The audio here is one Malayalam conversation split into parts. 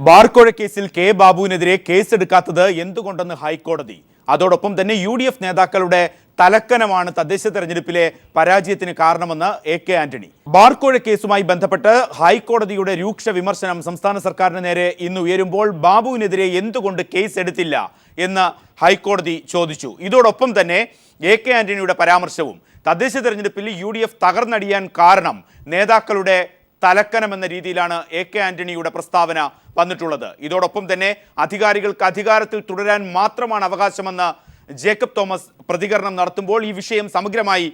ബാർക്കോഴ കേസിൽ കെ ബാബുവിനെതിരെ കേസെടുക്കാത്തത് എന്തുകൊണ്ടെന്ന് ഹൈക്കോടതി. അതോടൊപ്പം തന്നെ UDF നേതാക്കളുടെ തലക്കനമാണ് തദ്ദേശ തെരഞ്ഞെടുപ്പിലെ പരാജയത്തിന് കാരണമെന്ന് AK ആന്റണി. ബാർക്കോഴ കേസുമായി ബന്ധപ്പെട്ട് ഹൈക്കോടതിയുടെ രൂക്ഷ വിമർശനം സംസ്ഥാന സർക്കാരിന് നേരെ ഇന്ന് ഉയരുമ്പോൾ ബാബുവിനെതിരെ എന്തുകൊണ്ട് കേസ് എടുത്തില്ല എന്ന് ഹൈക്കോടതി ചോദിച്ചു. ഇതോടൊപ്പം തന്നെ AK ആന്റണിയുടെ പരാമർശവും തദ്ദേശ തെരഞ്ഞെടുപ്പിൽ UDF തകർന്നടിയാൻ കാരണം നേതാക്കളുടെ തലക്കനം എന്ന രീതിയിലാണ് AK ആന്റണിയുടെ പ്രസ്താവന വന്നിട്ടുള്ളത്. ഇതോടൊപ്പം തന്നെ അധികാരികൾക്ക് അധികാരത്തിൽ തുടരാൻ മാത്രമാണ് അവകാശമെന്ന് ജേക്കബ് തോമസ് പ്രതികരണം നടത്തുമ്പോൾ ഈ വിഷയം സമഗ്രമായി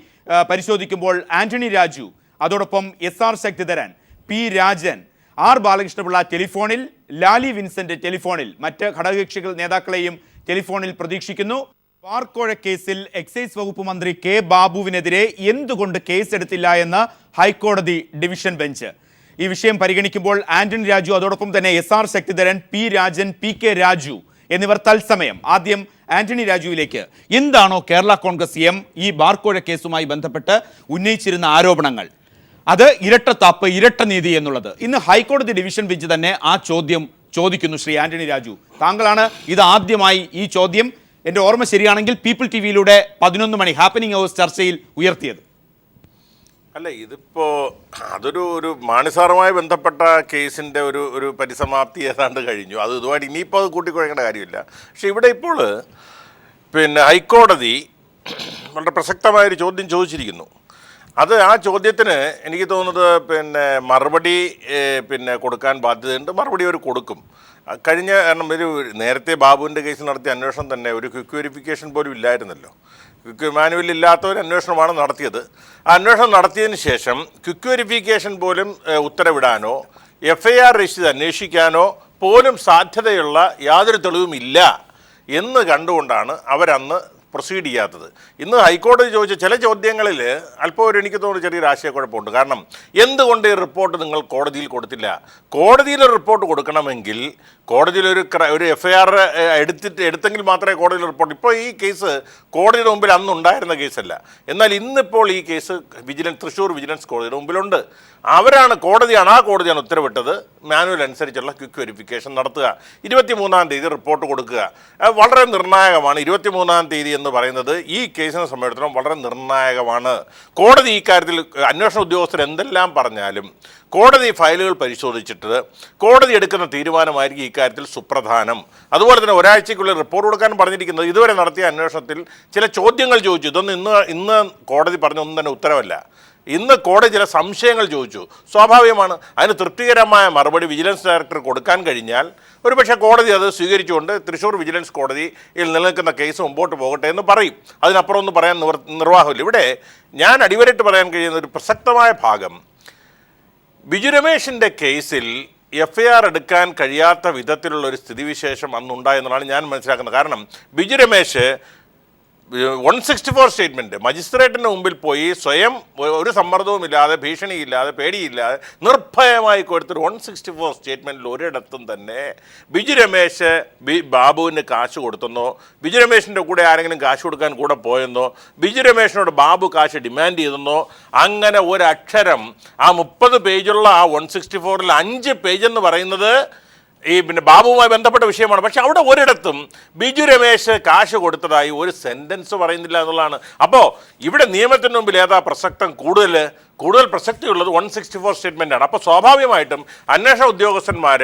പരിശോധിക്കുമ്പോൾ ആന്റണി രാജു, അതോടൊപ്പം SR Sakthidharan, P Rajan, R Balakrishna Pillai ടെലിഫോണിൽ, ലാലി വിൻസെന്റ് ടെലിഫോണിൽ, മറ്റ് ഘടകകക്ഷികൾ നേതാക്കളെയും ടെലിഫോണിൽ പ്രതീക്ഷിക്കുന്നു. ബാർക്കോഴ കേസിൽ എക്സൈസ് വകുപ്പ് മന്ത്രി കെ ബാബുവിനെതിരെ എന്തുകൊണ്ട് കേസെടുത്തില്ല എന്ന് ഹൈക്കോടതി ഡിവിഷൻ ബെഞ്ച്. ഈ വിഷയം പരിഗണിക്കുമ്പോൾ ആന്റണി രാജു, അതോടൊപ്പം തന്നെ SR Sakthidharan, P Rajan, PK Raju എന്നിവർ തത്സമയം ആദ്യം ആന്റണി രാജുവിലേക്ക്, എന്താണോ കേരള കോൺഗ്രസ് എം ഈ ബാർക്കോഴ കേസുമായി ബന്ധപ്പെട്ട് ഉന്നയിച്ചിരുന്ന ആരോപണങ്ങൾ, അത് ഇരട്ടത്താപ്പ്, ഇരട്ട നീതി എന്നുള്ളത്, ഇന്ന് ഹൈക്കോടതി ഡിവിഷൻ ബെഞ്ച് തന്നെ ആ ചോദ്യം ചോദിക്കുന്നു. ശ്രീ ആന്റണി രാജു, താങ്കളാണ് ഇത് ആദ്യമായി ഈ ചോദ്യം, എൻ്റെ ഓർമ്മ ശരിയാണെങ്കിൽ പീപ്പിൾ TVയിലൂടെ 11 മണി ഹാപ്പനിങ് അവേഴ്സ് ചർച്ചയിൽ ഉയർത്തിയത്. അല്ല, ഇതിപ്പോൾ അതൊരു മാണിസാറുമായി ബന്ധപ്പെട്ട കേസിൻ്റെ ഒരു പരിസമാപ്തി ഏതാണ്ട് കഴിഞ്ഞു. അത് ഇതുമായിട്ട് ഇനിയിപ്പോൾ അത് കൂട്ടിക്കുഴക്കേണ്ട കാര്യമില്ല. പക്ഷേ ഇവിടെ ഇപ്പോൾ ഹൈക്കോടതി വളരെ പ്രസക്തമായൊരു ചോദ്യം ചോദിച്ചിരിക്കുന്നു. ആ ചോദ്യത്തിന് എനിക്ക് തോന്നുന്നത് മറുപടി കൊടുക്കാൻ ബാധ്യതയുണ്ട്. മറുപടി അവർ കൊടുക്കും. കാരണം നേരത്തെ ബാബുവിൻ്റെ കേസിൽ നടത്തിയ അന്വേഷണം തന്നെ ഒരു ക്വിക്ക് വെരിഫിക്കേഷൻ പോലും ഇല്ലായിരുന്നല്ലോ. ക്വിക്ക് മാനുവൽ ഇല്ലാത്ത ഒരു അന്വേഷണമാണ് നടത്തിയത്. ആ അന്വേഷണം നടത്തിയതിന് ശേഷം ക്വിക്ക് വെരിഫിക്കേഷൻ പോലും ഉത്തരവിടാനോ FIR രജിസ്റ്റർ ചെയ്ത് അന്വേഷിക്കാനോ പോലും സാധ്യതയുള്ള യാതൊരു തെളിവും ഇല്ല എന്ന് കണ്ടുകൊണ്ടാണ് അവരന്ന് പ്രൊസീഡ് ചെയ്യാത്തത്. ഇന്ന് ഹൈക്കോടതി ചോദിച്ച ചില ചോദ്യങ്ങളിൽ അല്പം എനിക്ക് തോന്നുന്നു ചെറിയൊരു ആശയക്കുഴപ്പമുണ്ട്. കാരണം എന്തുകൊണ്ട് ഈ റിപ്പോർട്ട് നിങ്ങൾ കോടതിയിൽ കൊടുത്തില്ല? കോടതിയിൽ റിപ്പോർട്ട് കൊടുക്കണമെങ്കിൽ കോടതിയിൽ ഒരു FIR എടുത്തെങ്കിൽ മാത്രമേ കോടതിയിൽ റിപ്പോർട്ട്. ഇപ്പോൾ ഈ കേസ് കോടതിയുടെ മുമ്പിൽ അന്നുണ്ടായിരുന്ന കേസല്ല. എന്നാൽ ഇന്നിപ്പോൾ ഈ കേസ് തൃശ്ശൂർ വിജിലൻസ് കോടതിയുടെ മുമ്പിലുണ്ട്. കോടതിയാണ് ഉത്തരവിട്ടത് മാനുവൽ അനുസരിച്ചുള്ള ക്വിക്ക് വെരിഫിക്കേഷൻ നടത്തുക. 23-ാം തീയതി റിപ്പോർട്ട് കൊടുക്കുക. വളരെ നിർണായകമാണ്. 23-ാം തീയതി എന്ന് പറയുന്നത് ഈ കേസിനെ സംബന്ധിച്ചിടത്തോളം വളരെ നിർണായകമാണ്. കോടതി ഈ കാര്യത്തിൽ അന്വേഷണ ഉദ്യോഗസ്ഥർ എന്തെല്ലാം പറഞ്ഞാലും കോടതി ഫയലുകൾ പരിശോധിച്ചിട്ട് കോടതി എടുക്കുന്ന തീരുമാനമായിരിക്കും ഈ കാര്യത്തിൽ സുപ്രധാനം. അതുപോലെ തന്നെ ഒരാഴ്ചയ്ക്കുള്ളിൽ റിപ്പോർട്ട് കൊടുക്കാൻ പറഞ്ഞിരിക്കുന്നത്. ഇതുവരെ നടത്തിയ അന്വേഷണത്തിൽ ചില ചോദ്യങ്ങൾ ചോദിച്ചു. ഇതൊന്നും ഇന്ന് കോടതി പറഞ്ഞൊന്നും തന്നെ ഉത്തരവല്ല. ഇന്ന് കോടതി ചില സംശയങ്ങൾ ചോദിച്ചു. സ്വാഭാവികമാണ്. അതിന് തൃപ്തികരമായ മറുപടി വിജിലൻസ് ഡയറക്ടർ കൊടുക്കാൻ കഴിഞ്ഞാൽ ഒരുപക്ഷെ കോടതി അത് സ്വീകരിച്ചുകൊണ്ട് തൃശ്ശൂർ വിജിലൻസ് കോടതിയിൽ നിലനിൽക്കുന്ന കേസ് മുമ്പോട്ട് പോകട്ടെ എന്ന് പറയും. അതിനപ്പുറം ഒന്നും പറയാൻ നിർവാഹമില്ല. ഇവിടെ ഞാൻ അടിവരയിട്ട് പറയാൻ കഴിയുന്ന ഒരു പ്രസക്തമായ ഭാഗം, ബിജു രമേശിൻ്റെ കേസിൽ FIR എടുക്കാൻ കഴിയാത്ത വിധത്തിലുള്ള ഒരു സ്ഥിതിവിശേഷം അന്നുണ്ടായെന്നാണ് ഞാൻ മനസ്സിലാക്കുന്നത്. കാരണം ബിജു രമേശ് 164 സ്റ്റേറ്റ്മെൻറ്റ് മജിസ്ട്രേറ്റിൻ്റെ മുമ്പിൽ പോയി സ്വയം ഒരു സമ്മർദ്ദവുമില്ലാതെ, ഭീഷണിയില്ലാതെ, പേടിയില്ലാതെ നിർഭയമായി കൊടുത്തൊരു 164 സ്റ്റേറ്റ്മെൻറ്റിൽ ഒരിടത്തും തന്നെ ബിജു രമേശ് ബാബുവിന് കാശ് കൊടുത്തെന്നോ, ബിജു രമേശിൻ്റെ കൂടെ ആരെങ്കിലും കാശ് കൊടുക്കാൻ കൂടെ പോയെന്നോ, ബിജു രമേശിനോട് ബാബു കാശ് ഡിമാൻഡ് ചെയ്തെന്നോ അങ്ങനെ ഒരക്ഷരം ആ 30 പേജുള്ള ആ 164-ൽ 5 പേജെന്ന് പറയുന്നത് ബാബുവുമായി ബന്ധപ്പെട്ട വിഷയമാണ്. പക്ഷെ അവിടെ ഒരിടത്തും ബിജു രമേശ് കാശ് കൊടുത്തതായി ഒരു സെൻറ്റൻസ് പറയുന്നില്ല എന്നുള്ളതാണ്. അപ്പോൾ ഇവിടെ നിയമത്തിന് മുമ്പിൽ ഏതാ പ്രസക്തം? കൂടുതൽ പ്രസക്തിയുള്ളത് 164 സ്റ്റേറ്റ്മെൻറ്റാണ്. അപ്പോൾ സ്വാഭാവികമായിട്ടും അന്വേഷണ ഉദ്യോഗസ്ഥന്മാർ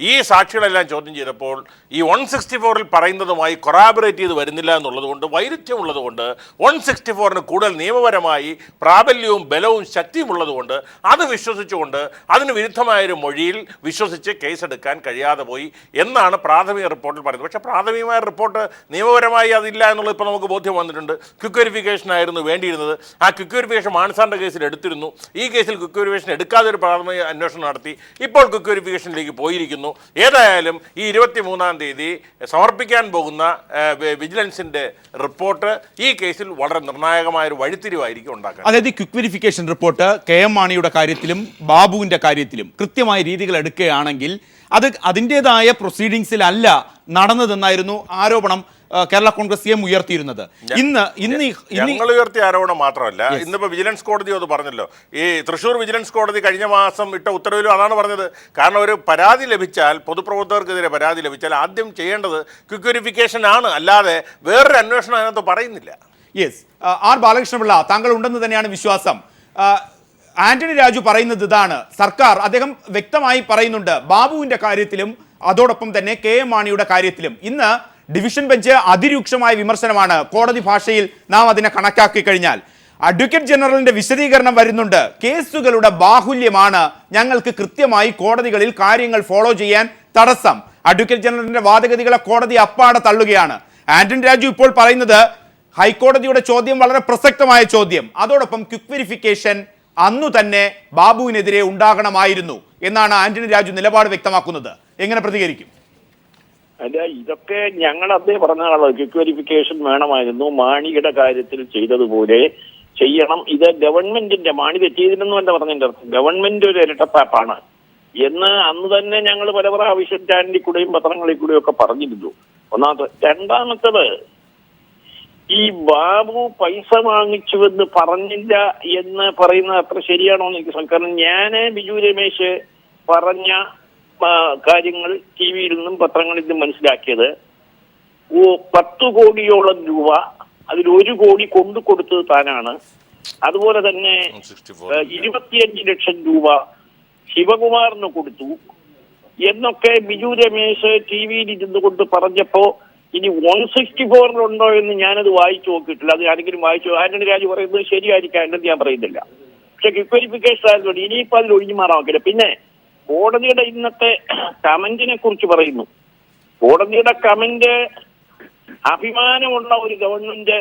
ഈ സാക്ഷികളെല്ലാം ചോദ്യം ചെയ്തപ്പോൾ ഈ 164-ൽ പറയുന്നതുമായി കൊറാബറേറ്റ് ചെയ്ത് വരുന്നില്ല എന്നുള്ളതുകൊണ്ട്, വൈരുദ്ധ്യമുള്ളതുകൊണ്ട്, 164-ന് കൂടുതൽ നിയമപരമായി പ്രാബല്യവും ബലവും ശക്തിയും ഉള്ളതുകൊണ്ട് അത് വിശ്വസിച്ചുകൊണ്ട് അതിന് വിരുദ്ധമായൊരു മൊഴിയിൽ വിശ്വസിച്ച് കേസെടുക്കാൻ കഴിയാതെ പോയി എന്നാണ് പ്രാഥമിക റിപ്പോർട്ടിൽ പറയുന്നത്. പക്ഷേ പ്രാഥമികമായ റിപ്പോർട്ട് നിയമപരമായി അതില്ല എന്നുള്ളത് ഇപ്പോൾ നമുക്ക് ബോധ്യം വന്നിട്ടുണ്ട്. ക്വിക്ക് വെരിഫിക്കേഷൻ ആയിരുന്നു വേണ്ടിയിരുന്നത്. ആ ക്വിക്ക് വെരിഫിക്കേഷൻ മാനസാറിൻ്റെ കേസിൽ എടുത്തിരുന്നു. ഈ കേസിൽ ക്വിക്ക് വെരിഫിക്കേഷൻ എടുക്കാതെ ഒരു പ്രാഥമിക അന്വേഷണം നടത്തി. ഇപ്പോൾ ക്വിക്ക് വെരിഫിക്കേഷനിലേക്ക് പോയിരിക്കുന്നു. ഏതായാലും ഈ 23-ാം തീയതി സമർപ്പിക്കാൻ പോകുന്ന വിജിലൻസിന്റെ റിപ്പോർട്ട് ഈ കേസിൽ വളരെ നിർണായകമായ ഒരു വഴിത്തിരിവായിരിക്കും ഉണ്ടാക്കുക. അതായത് ക്വിക്ക് വെരിഫിക്കേഷൻ റിപ്പോർട്ട് KM മാണിയുടെ കാര്യത്തിലും ബാബുവിന്റെ കാര്യത്തിലും കൃത്യമായ രീതികൾ എടുക്കുകയാണെങ്കിൽ അത് അതിൻ്റെതായ പ്രൊസീഡിങ്സിലല്ല നടന്നതെന്നായിരുന്നു ആരോപണം കേരള കോൺഗ്രസ് എം ഉയർത്തിയിരുന്നത്. ഇന്ന് ഞങ്ങൾ ഉയർത്തിയ ആരോപണം മാത്രമല്ല, ഇന്നിപ്പോ വിജിലൻസ് കോടതി അത് പറഞ്ഞല്ലോ. ഈ തൃശ്ശൂർ വിജിലൻസ് കോടതി കഴിഞ്ഞ മാസം ഇട്ട ഉത്തരവിലും അതാണ് പറഞ്ഞത്. കാരണം ഒരു പരാതി ലഭിച്ചാൽ, പൊതുപ്രവർത്തകർക്കെതിരെ പരാതി ലഭിച്ചാൽ ആദ്യം ചെയ്യേണ്ടത് ക്വിക്ക് വെരിഫിക്കേഷൻ ആണ്, അല്ലാതെ വേറൊരു അന്വേഷണം അതിനകത്ത് പറയുന്നില്ല. യെസ്, ആർ ബാലകൃഷ്ണപിള്ള, താങ്കൾ ഉണ്ടെന്ന് തന്നെയാണ് വിശ്വാസം. ആന്റണി രാജു പറയുന്നത് ഇതാണ്. സർക്കാർ, അദ്ദേഹം വ്യക്തമായി പറയുന്നുണ്ട് ബാബുവിന്റെ കാര്യത്തിലും അതോടൊപ്പം തന്നെ കെ എം മാണിയുടെ കാര്യത്തിലും. ഇന്ന് ഡിവിഷൻ ബെഞ്ച് അതിരൂക്ഷമായ വിമർശനമാണ്, കോടതി ഭാഷയിൽ നാം അതിനെ കണക്കാക്കി കഴിഞ്ഞാൽ. അഡ്വക്കേറ്റ് ജനറലിന്റെ വിശദീകരണം വരുന്നുണ്ട്. കേസുകളുടെ ബാഹുല്യമാണ് ഞങ്ങൾക്ക് കൃത്യമായി കോടതികളിൽ കാര്യങ്ങൾ ഫോളോ ചെയ്യാൻ തടസ്സം. അഡ്വക്കേറ്റ് ജനറലിന്റെ വാദഗതികളെ കോടതി അപ്പാടെ തള്ളുകയാണ്. ആന്റണി രാജു ഇപ്പോൾ പറയുന്നത് ഹൈക്കോടതിയുടെ ചോദ്യം വളരെ പ്രസക്തമായ ചോദ്യം, അതോടൊപ്പം ക്വിക്ക് വെരിഫിക്കേഷൻ അന്നു തന്നെ ബാബുവിനെതിരെ ഉണ്ടാകണമായിരുന്നു എന്നാണ് ആന്റണി രാജു നിലപാട് വ്യക്തമാക്കുന്നത്. എങ്ങനെ പ്രതികരിക്കും? അല്ല, ഇതൊക്കെ ഞങ്ങൾ അതേ പറഞ്ഞാണല്ലോ, ക്വിക്ക് വെരിഫിക്കേഷൻ വേണമായിരുന്നു. മാണിയുടെ കാര്യത്തിൽ ചെയ്തതുപോലെ ചെയ്യണം. ഇത് ഗവൺമെന്റിന്റെ, മാണി തെറ്റിയതിനെന്നും എന്താ പറഞ്ഞതിന്റെ അർത്ഥം, ഗവൺമെന്റ് ഒരു ഇരട്ടത്താപ്പാണ് എന്ന് അന്ന് തന്നെ ഞങ്ങൾ പല പ്രാവശ്യം ചാനലിൽ കൂടെയും പത്രങ്ങളിൽ കൂടെയും ഒക്കെ പറഞ്ഞിരുന്നു. ഒന്നാമത്തെ. രണ്ടാമത്തത്, ഈ ബാബു പൈസ വാങ്ങിച്ചുവെന്ന് പറഞ്ഞില്ല എന്ന് പറയുന്നത് അത്ര ശരിയാണോ എന്ന് എനിക്ക് കാരണം ഞാൻ ബിജു രമേശ് പറഞ്ഞ കാര്യങ്ങൾ ടി വിയിൽ നിന്നും പത്രങ്ങളിൽ നിന്നും മനസ്സിലാക്കിയത്, 10 കോടിയോളം രൂപ അതിൽ 1 കോടി കൊണ്ടു കൊടുത്തത് താനാണ്. അതുപോലെ തന്നെ 25 ലക്ഷം രൂപ ശിവകുമാറിന് കൊടുത്തു എന്നൊക്കെ ബിജു രമേശ് ടി വിയിൽ ഇരുന്നു കൊണ്ട് പറഞ്ഞപ്പോ, ഇനി 164 എന്ന് ഞാനത് വായിച്ചു നോക്കിയിട്ടില്ല. അത് ആരെങ്കിലും വായിച്ചു? ആന്റണി രാജു പറയുന്നത് ശരിയായിരിക്കാം എന്ന് ഞാൻ പറയുന്നില്ല. പക്ഷെ ക്വിക്ക് വെരിഫിക്കേഷൻ ആയതുകൊണ്ട് ഇനിയിപ്പോൾ അതിൽ ഒഴിഞ്ഞു മാറാൻ നോക്കില്ല. പിന്നെ കോടതിയുടെ ഇന്നത്തെ കമന്റിനെ കുറിച്ച് പറയുന്നു. കോടതിയുടെ കമന്റ് അഭിമാനമുള്ള ഒരു ഗവൺമെന്റ്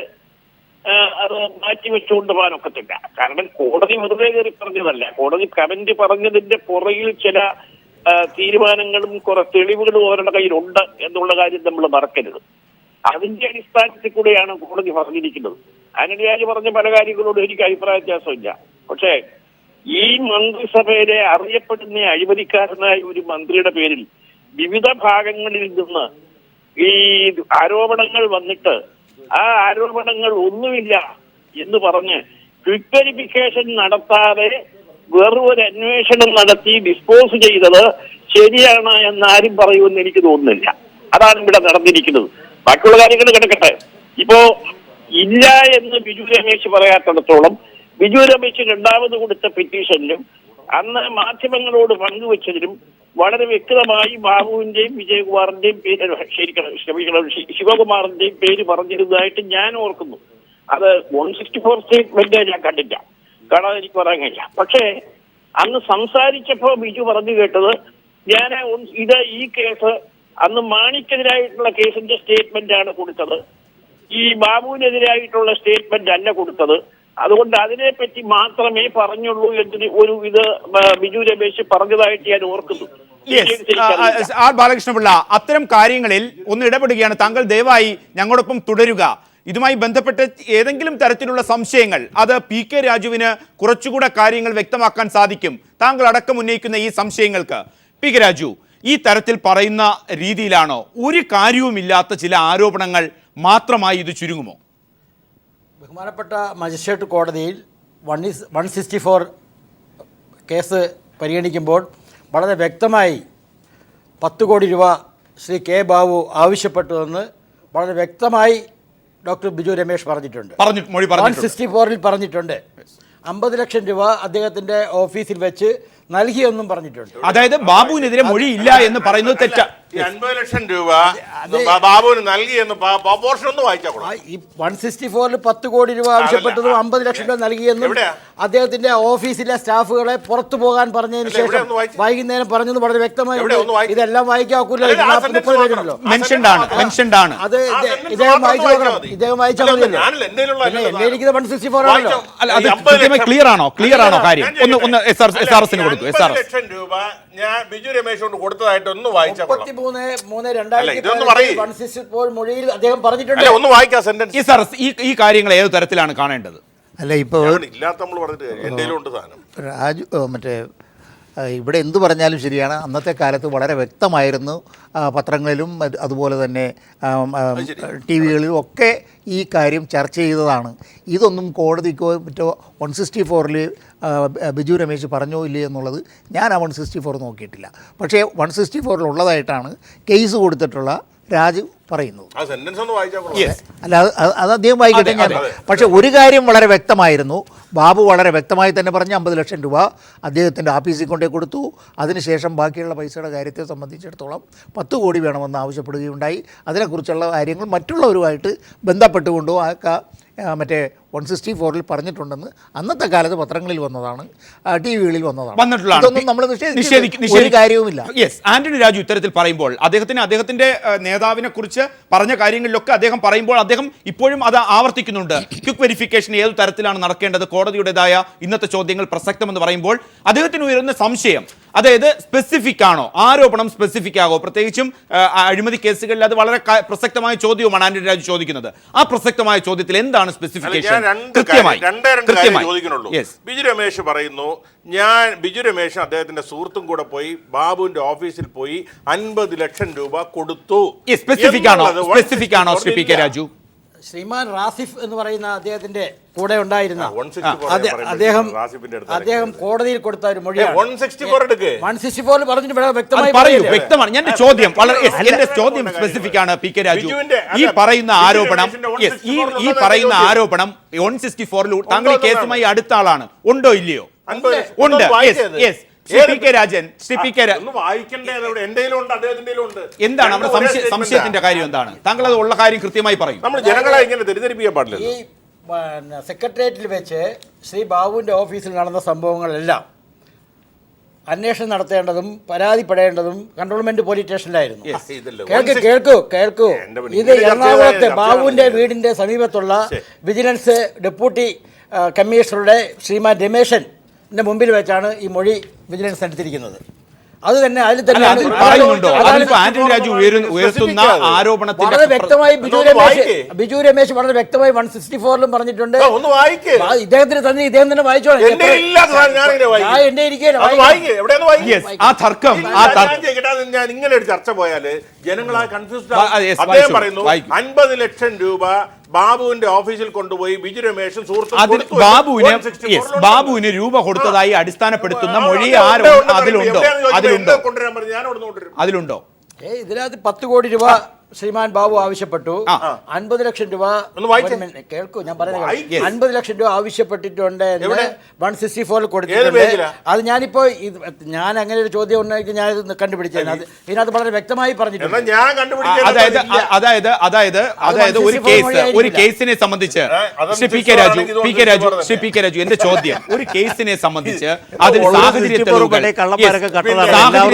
അത് മാറ്റിവെച്ചുകൊണ്ട് പോകാനൊക്കത്തില്ല. കാരണം കോടതി വെറുതെ കയറി പറഞ്ഞതല്ല. കോടതി കമന്റ് പറഞ്ഞതിന്റെ പുറകിൽ ചില തീരുമാനങ്ങളും കുറെ തെളിവുകളും അവരുടെ കയ്യിലുണ്ട് എന്നുള്ള കാര്യം നമ്മൾ മറക്കരുത്. അതിന്റെ അടിസ്ഥാനത്തിൽ കൂടെയാണ് കോടതി പറഞ്ഞിരിക്കുന്നത്. ആന്റണി രാജു പറഞ്ഞ പല കാര്യങ്ങളോടും എനിക്ക് അഭിപ്രായ വ്യത്യാസമില്ല. പക്ഷേ ഈ മന്ത്രിസഭയിലെ അറിയപ്പെടുന്ന അഴിമതിക്കാരനായ ഒരു മന്ത്രിയുടെ പേരിൽ വിവിധ ഭാഗങ്ങളിൽ നിന്ന് ഈ ആരോപണങ്ങൾ വന്നിട്ട് ആ ആരോപണങ്ങൾ ഒന്നുമില്ല എന്ന് പറഞ്ഞ് ക്വിക്ക് വെരിഫിക്കേഷൻ നടത്താതെ വെറും ഒരു അന്വേഷണം നടത്തി ഡിസ്പോസ് ചെയ്തത് ശരിയാണ് എന്നാരും പറയുമെന്ന് എനിക്ക് തോന്നുന്നില്ല. അതാണ് ഇവിടെ നടന്നിരിക്കുന്നത്. ബാക്കിയുള്ള കാര്യങ്ങൾ കിടക്കട്ടെ. ഇപ്പോ ഇല്ല എന്ന് ബിജു രമേശ് പറയാത്തിടത്തോളം ബിജു രമേശ് രണ്ടാമത് കൊടുത്ത പെറ്റീഷനിലും അന്ന് മാധ്യമങ്ങളോട് പങ്കുവച്ചതിലും വളരെ വ്യക്തമായി ബാബുവിന്റെയും വിജയകുമാറിന്റെയും പേര് ശിവകുമാറിന്റെയും പേര് പറഞ്ഞിരുന്നതായിട്ട് ഞാൻ ഓർക്കുന്നു. അത് 164 സ്റ്റേറ്റ്മെന്റ് ഞാൻ കണ്ടില്ല, കാണാതെ എനിക്ക് പറയാൻ കഴിയില്ല. പക്ഷേ അന്ന് സംസാരിച്ചപ്പോ ബിജു പറഞ്ഞു കേട്ടത്, ഞാൻ ഈ കേസ് അന്ന് മാണിക്കെതിരായിട്ടുള്ള കേസിന്റെ സ്റ്റേറ്റ്മെന്റ് ആണ് കൊടുത്തത്, ഈ ബാബുവിനെതിരായിട്ടുള്ള സ്റ്റേറ്റ്മെന്റ് അല്ല കൊടുത്തത്, അതുകൊണ്ട് അതിനെപ്പറ്റി മാത്രമേ പറഞ്ഞുള്ളൂ എന്ന് ഇത് ബിജു രമേശ് പറഞ്ഞതായിട്ട് ഞാൻ ഓർക്കുന്നു. ആർ ബാലകൃഷ്ണപിള്ള, അത്തരം കാര്യങ്ങളിൽ ഒന്ന് ഇടപെടുകയാണ്. താങ്കൾ ദയവായി ഞങ്ങളോടൊപ്പം തുടരുക. ഇതുമായി ബന്ധപ്പെട്ട് ഏതെങ്കിലും തരത്തിലുള്ള സംശയങ്ങൾ, അത് പി കെ രാജുവിന് കുറച്ചുകൂടെ കാര്യങ്ങൾ വ്യക്തമാക്കാൻ സാധിക്കും. താങ്കൾ അടക്കം ഉന്നയിക്കുന്ന ഈ സംശയങ്ങൾക്ക് പി കെ രാജു ഈ തരത്തിൽ പറയുന്ന രീതിയിലാണോ? ഒരു കാര്യവുമില്ലാത്ത ചില ആരോപണങ്ങൾ മാത്രമായി ഇത് ചുരുങ്ങുമോ? ബഹുമാനപ്പെട്ട മജിസ്ട്രേറ്റ് കോടതിയിൽ 164 കേസ് പരിഗണിക്കുമ്പോൾ വളരെ വ്യക്തമായി 10 കോടി രൂപ ശ്രീ കെ ബാബു ആവശ്യപ്പെട്ടുവെന്ന് വളരെ വ്യക്തമായി ഡോക്ടർ ബിജു രമേശ് പറഞ്ഞിട്ടുണ്ട്. 164 പറഞ്ഞിട്ടുണ്ട്. 50 ലക്ഷം രൂപ അദ്ദേഹത്തിൻ്റെ ഓഫീസിൽ വെച്ച് നൽകിയെന്നും പറഞ്ഞിട്ടുണ്ട്. അതായത് ബാബുവിനെതിരെ മൊഴിയില്ല എന്ന് പറയുന്നത് തെറ്റാ. 50 ലക്ഷം രൂപ ബാബുവിന് നൽകിയെന്ന് പോർഷൻ ഒന്ന് വായിച്ചാൽ ഈ 164 10 കോടി രൂപ ആവശ്യപ്പെട്ടതും 50 ലക്ഷം രൂപ നൽകിയെന്നും അദ്ദേഹത്തിന്റെ ഓഫീസിലെ സ്റ്റാഫുകളെ പുറത്തു പോകാൻ പറഞ്ഞതിന് ശേഷം വൈകുന്നേരം പറഞ്ഞത് വളരെ വ്യക്തമായി. ഇതെല്ലാം വായിക്കാക്കൂലല്ലോ. മെൻഷൻഡ് ആണ്. അത് ഇദ്ദേഹം വായിച്ചു നോക്കണം. ഇദ്ദേഹം വായിച്ചാൽ മതിയല്ലോ. എന്നെ ഇരിക്കുന്നത് 164 ആണല്ലോ. ക്ലിയർ ആണോ കാര്യം? ഒന്ന് SRSന് കൊടുക്കും. 50 ലക്ഷം രൂപ ഞാൻ ബിജു രമേശ് കൊണ്ട് കൊടുത്തതായിട്ട് ഒന്ന് വായിച്ചാൽ മൊഴിയിൽ അദ്ദേഹം പറഞ്ഞിട്ടുണ്ട്. ഒന്ന് വായിക്കാം സെന്റൻസ്. ഈ കാര്യങ്ങൾ ഏത് തരത്തിലാണ് കാണേണ്ടത്? അല്ല, ഇപ്പോൾ ഇല്ലാത്ത നമ്മൾ പറഞ്ഞിട്ട് എന്തെങ്കിലും ഉണ്ട് സാധനം. മറ്റേ ഇവിടെ എന്ത് പറഞ്ഞാലും ശരിയാണ്. അന്നത്തെ കാലത്ത് വളരെ വ്യക്തമായിരുന്നു, പത്രങ്ങളിലും അതുപോലെ തന്നെ ടി വികളിലും ഒക്കെ ഈ കാര്യം ചർച്ച ചെയ്തതാണ്. ഇതൊന്നും കോടതിക്കോ മറ്റോ 164-ൽ ബിജു രമേശ് പറഞ്ഞോ ഇല്ലേ എന്നുള്ളത് ഞാൻ ആ 164 നോക്കിയിട്ടില്ല. പക്ഷേ 164-ൽ ഉള്ളതായിട്ടാണ് കേസ് കൊടുത്തിട്ടുള്ള രാജു പറയുന്നത്. അല്ല, അത് അദ്ദേഹം വായിക്കട്ടെ. ഞാൻ പക്ഷേ ഒരു കാര്യം വളരെ വ്യക്തമായിരുന്നു. ബാബു വളരെ വ്യക്തമായി തന്നെ പറഞ്ഞ് 50 ലക്ഷം രൂപ അദ്ദേഹത്തിൻ്റെ ഓഫീസിൽ കൊണ്ടേ കൊടുത്തു. അതിനുശേഷം ബാക്കിയുള്ള പൈസയുടെ കാര്യത്തെ സംബന്ധിച്ചിടത്തോളം 10 കോടി വേണമെന്ന് ആവശ്യപ്പെടുകയുണ്ടായി. അതിനെക്കുറിച്ചുള്ള കാര്യങ്ങൾ മറ്റുള്ളവരുമായിട്ട് ബന്ധപ്പെട്ടുകൊണ്ടോ മറ്റേ 164-ൽ പറഞ്ഞിട്ടുണ്ടെന്ന് അന്നത്തെ കാലത്ത് പത്രങ്ങളിൽ വന്നതാണ്, ടി വികളിൽ വന്നതാണ്. ഇതൊന്നും നമ്മൾ നിഷേധിക്കുന്ന ഒരു കാര്യവുമില്ല. ആന്റണി രാജു ഇത്തരത്തിൽ പറയുമ്പോൾ അദ്ദേഹത്തിന്റെ നേതാവിനെ കുറിച്ച് പറഞ്ഞ കാര്യങ്ങളിലൊക്കെ അദ്ദേഹം പറയുമ്പോൾ അദ്ദേഹം ഇപ്പോഴും അത് ആവർത്തിക്കുന്നുണ്ട്. ക്വിക്ക് വെരിഫിക്കേഷൻ ഏതു തരത്തിലാണ് നടക്കേണ്ടത്, കോടതിയുടേതായ ഇന്നത്തെ ചോദ്യങ്ങൾ പ്രസക്തമെന്ന് പറയുമ്പോൾ അദ്ദേഹത്തിന് ഉയരുന്ന സംശയം, അതായത് സ്പെസിഫിക് ആണോ, ആരോപണം സ്പെസിഫിക് ആകോ? പ്രത്യേകിച്ചും അഴിമതി കേസുകളിൽ അത് വളരെ പ്രസക്തമായ ചോദ്യവുമാണ് ആന്റണി രാജു ചോദിക്കുന്നത്. ആ പ്രസക്തമായ ചോദ്യത്തിൽ എന്താണ് സ്പെസിഫിക്കേഷൻ? രണ്ടേ രണ്ട് കാര്യം ചോദിക്കുന്നുള്ളൂ. ബിജു രമേശ് പറയുന്നു, ബിജു രമേശ് അദ്ദേഹത്തിന്റെ സുഹൃത്തും കൂടെ പോയി ബാബുവിന്റെ ഓഫീസിൽ പോയി 50 ലക്ഷം രൂപ കൊടുത്തു. സ്പെസിഫിക് ആണോ ശ്രീ പി കെ രാജു? ശ്രീമാൻ റാസിഫ് എന്ന് പറയുന്ന അദ്ദേഹത്തിന്റെ കൂടെ ഉണ്ടായിരുന്ന അദ്ദേഹം കോടതിയിൽ കൊടുത്ത ഒരു മൊഴിയാണ്. 164 പറഞ്ഞിട്ട് വ്യക്തമാണ്. എന്റെ ചോദ്യം എന്റെ ചോദ്യം സ്പെസിഫിക് ആണ് പി കെ രാജു. ഈ പറയുന്ന ആരോപണം 164-ൽ താങ്കൾ ഈ കേസുമായി അടുത്ത ആളാണ്, ഉണ്ടോ ഇല്ലയോ? ഉണ്ട്. എന്താണ് നമ്മുടെ സംശയത്തിന്റെ കാര്യം? എന്താണ് താങ്കൾ അത് ഉള്ള കാര്യം കൃത്യമായി പറയും. നമ്മൾ ജനങ്ങളെ ഇങ്ങനെ തെറ്റിദ്ധരിപ്പിക്കാൻ പാടില്ല. ഈ സെക്രട്ടേറിയറ്റിൽ വെച്ച് ശ്രീ ബാബുവിന്റെ ഓഫീസിൽ നടന്ന സംഭവങ്ങളെല്ലാം അന്വേഷണം നടത്തേണ്ടതും പരാതിപ്പെടേണ്ടതും കൺട്രോൾമെന്റ് പോലീസ് സ്റ്റേഷനിലായിരുന്നു. കേൾക്കൂ. ഇത് എറണാകുളത്തെ ബാബുവിന്റെ വീടിന്റെ സമീപത്തുള്ള വിജിലൻസ് ഡെപ്യൂട്ടി കമ്മീഷണറുടെ ശ്രീമാൻ രമേശന്റെ മുമ്പിൽ വെച്ചാണ് ഈ മൊഴി വിജിലൻസ് എടുത്തിരിക്കുന്നത്. അത് തന്നെ അതിൽ തന്നെ ആന്റണി രാജു ഉയർത്തുന്ന ആരോപണത്തിന്റെ വളരെ വ്യക്തമായി ബിജു രമേശ് വളരെ വ്യക്തമായി 164-ലും പറഞ്ഞിട്ടുണ്ട്. ഇദ്ദേഹത്തിന് തന്നെ ഇദ്ദേഹം തന്നെ വായിച്ചോളാം. ആ തർക്കം ഞാൻ ഇങ്ങനെ ഒരു ചർച്ച പോയാല് ജനങ്ങളാ കൺഫ്യൂസ്ഡ്. അദ്ദേഹം പറയുന്നു 50 ലക്ഷം രൂപ ബാബുവിന്റെ ഓഫീസിൽ കൊണ്ടുപോയി ബിജു രമേശും ബാബുവിന് രൂപ കൊടുത്തതായി അടിസ്ഥാനപ്പെടുത്തുന്ന മൊഴി അതിലുണ്ടോ? ഇതിനകത്ത് 10 കോടി രൂപ ശ്രീമാൻ ബാബു ആവശ്യപ്പെട്ടു. 50 ലക്ഷം രൂപ കേൾക്കൂ, ഞാൻ പറയുന്നത് 50 ലക്ഷം രൂപ ആവശ്യപ്പെട്ടിട്ടുണ്ട് എന്ന് 164-ൽ കൊടുത്തിട്ടുണ്ട്. അത് ഞാനിപ്പോ ഞാൻ അങ്ങനെ ഒരു ചോദ്യം ഉണ്ടെങ്കിൽ ഞാൻ കണ്ടുപിടിച്ചത് ഇതിനകത്ത് വളരെ വ്യക്തമായി പറഞ്ഞിട്ടുണ്ട്. അതായത് ഒരു കേസിനെ സംബന്ധിച്ച് ശ്രീ പി കെ രാജു എന്റെ ചോദ്യം, ഒരു കേസിനെ സംബന്ധിച്ച് അതിൽ സാഹചര്യ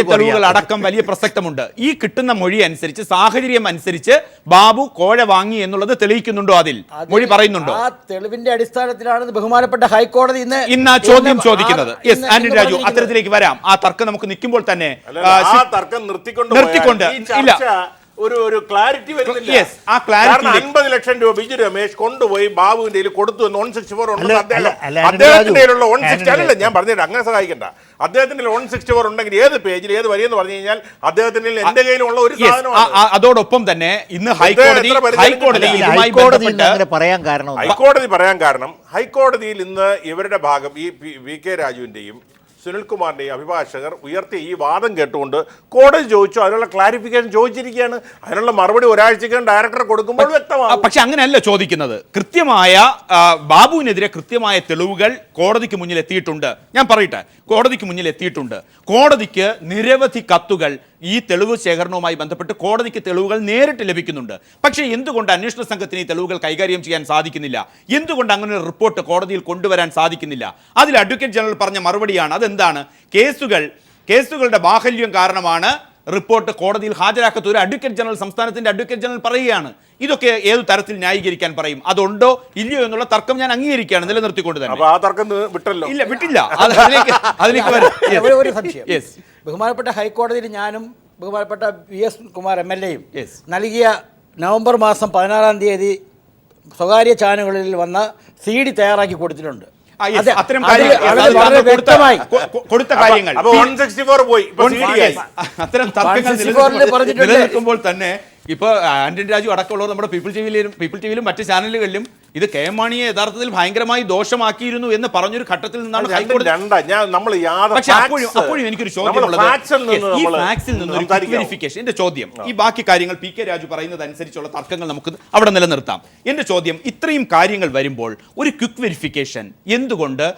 തെളിവുകൾ അടക്കം വലിയ പ്രസക്തമുണ്ട്. ഈ കിട്ടുന്ന മൊഴി അനുസരിച്ച് സാഹചര്യം അനുസരിച്ച് ബാബു കോഴ വാങ്ങി എന്നുള്ളത് തെളിയിക്കുന്നുണ്ടോ? അതിൽ മൊഴി പറയുന്നുണ്ടോ? ആ തെളിവിന്റെ അടിസ്ഥാനത്തിലാണ് ബഹുമാനപ്പെട്ട ഹൈക്കോടതി ഇന്ന് ആ ചോദ്യം ചോദിക്കുന്നത്. ആന്റണി രാജു, അത്തരത്തിലേക്ക് വരാം. ആ തർക്കം നമുക്ക് നിൽക്കുമ്പോൾ തന്നെ നിർത്തിക്കൊണ്ട് ഇല്ല ഒരു ക്ലാരിറ്റി വരുന്നില്ല. 50 ലക്ഷം രൂപ ബിജു രമേശ് കൊണ്ടുപോയി ബാബുവിന്റെ കൊടുത്തു എന്ന് 164 ഉണ്ടെങ്കിൽ അദ്ദേഹത്തിന്റെ 160 അല്ലല്ല, ഞാൻ പറഞ്ഞിട്ട് അങ്ങനെ സഹായിക്കണ്ട. അദ്ദേഹത്തിന്റെ 164 ഉണ്ടെങ്കിൽ ഏത് പേജിൽ ഏത് വരിയെന്ന് പറഞ്ഞു കഴിഞ്ഞാൽ അദ്ദേഹത്തിന്റെ എന്റെ കയ്യിലുള്ള ഒരു സാധനം. അതോടൊപ്പം തന്നെ ഇന്ന് ഹൈക്കോടതി പറയാൻ കാരണം ഹൈക്കോടതിയിൽ ഇന്ന് ഇവരുടെ ഭാഗം ഈ വി കെ രാജുവിന്റെയും സുനിൽകുമാറിന്റെയും അഭിഭാഷകർ ഉയർത്തിയ ഈ വാദം കേട്ടുകൊണ്ട് കോടതി ചോദിച്ചു, അതിനുള്ള ക്ലാരിഫിക്കേഷൻ ചോദിച്ചിരിക്കുകയാണ്. അതിനുള്ള മറുപടി ഒരാഴ്ചക്കകം ഡയറക്ടർ കൊടുക്കുമ്പോൾ വ്യക്തമാണ്. പക്ഷെ അങ്ങനെയല്ല ചോദിക്കുന്നത്. കൃത്യമായ ബാബുവിനെതിരെ കൃത്യമായ തെളിവുകൾ കോടതിക്ക് മുന്നിൽ എത്തിയിട്ടുണ്ട്. ഞാൻ പറയട്ടെ, കോടതിക്ക് മുന്നിൽ എത്തിയിട്ടുണ്ട്. കോടതിക്ക് നിരവധി കത്തുകൾ ഈ തെളിവ് ശേഖരണവുമായി ബന്ധപ്പെട്ട് കോടതിക്ക് തെളിവുകൾ നേരിട്ട് ലഭിക്കുന്നുണ്ട്. പക്ഷേ എന്തുകൊണ്ട് അന്വേഷണ സംഘത്തിന് ഈ തെളിവുകൾ കൈകാര്യം ചെയ്യാൻ സാധിക്കുന്നില്ല? എന്തുകൊണ്ട് അങ്ങനെ ഒരു റിപ്പോർട്ട് കോടതിയിൽ കൊണ്ടുവരാൻ സാധിക്കുന്നില്ല? അതിൽ അഡ്വക്കേറ്റ് ജനറൽ പറഞ്ഞ മറുപടിയാണ്. അതെന്താണ്? കേസുകളുടെ ബാഹല്യം കാരണമാണ് റിപ്പോർട്ട് കോടതിയിൽ ഹാജരാക്കാത്ത ഒരു അഡ്വക്കേറ്റ് ജനറൽ, സംസ്ഥാനത്തിന്റെ അഡ്വക്കേറ്റ് ജനറൽ പറയുകയാണ്. ഇതൊക്കെ ഏതു തരത്തിൽ ന്യായീകരിക്കാൻ പറയും? അതുണ്ടോ ഇല്ലയോ എന്നുള്ള തർക്കം ഞാൻ അംഗീകരിക്കുകയാണ്, നിലനിർത്തിക്കൊണ്ട് തന്നെ. വിട്ടില്ല. അതിലേക്ക് ഒരു സംശയം. ബഹുമാനപ്പെട്ട ഹൈക്കോടതിയിൽ ഞാനും ബഹുമാനപ്പെട്ട VS കുമാർ MLA-യും നൽകിയ നവംബർ മാസം 16-ാം തീയതി സ്വകാര്യ ചാനലുകളിൽ വന്ന CD തയ്യാറാക്കി കൊടുത്തിട്ടുണ്ട്. അതെ, അത്തരം അത് കാര്യങ്ങൾ വളരെ താങ്കൾ വ്യക്തമായി. കൊടുത്ത കാര്യങ്ങൾ അപ്പൊ 164 പോയി, ഇപ്പൊ CD ആയി. അത്തരം തർക്കങ്ങൾ 164 പറഞ്ഞിട്ടുണ്ട്. നിലനിൽക്കുമ്പോൾ തന്നെ ഇപ്പൊ ആന്റണി രാജു അടക്കമുള്ളവർ നമ്മുടെ പീപ്പിൾ ടിവിയിലും മറ്റ് ചാനലുകളിലും ഇത് കെ എം മാണിയെ യഥാർത്ഥത്തിൽ ഭയങ്കരമായി ദോഷമാക്കിയിരുന്നു എന്ന് പറഞ്ഞൊരു ഘട്ടത്തിൽ നിന്നാണ് ഹൈക്കോടതി. പക്ഷേ അപ്പോഴും എനിക്കൊരു ചോദ്യം ഉള്ളത്, ഈ ഫാക്സിൽ നിന്ന് ഒരു വെരിഫിക്കേഷൻ. എന്റെ ചോദ്യം, ഈ ബാക്കി കാര്യങ്ങൾ പി കെ രാജു പറയുന്നത് അനുസരിച്ചുള്ള തർക്കങ്ങൾ നമുക്ക് അവിടെ നിലനിർത്താം. എന്റെ ചോദ്യം, ഇത്രയും കാര്യങ്ങൾ വരുമ്പോൾ ഒരു ക്വിക്ക് വെരിഫിക്കേഷൻ എന്തുകൊണ്ട്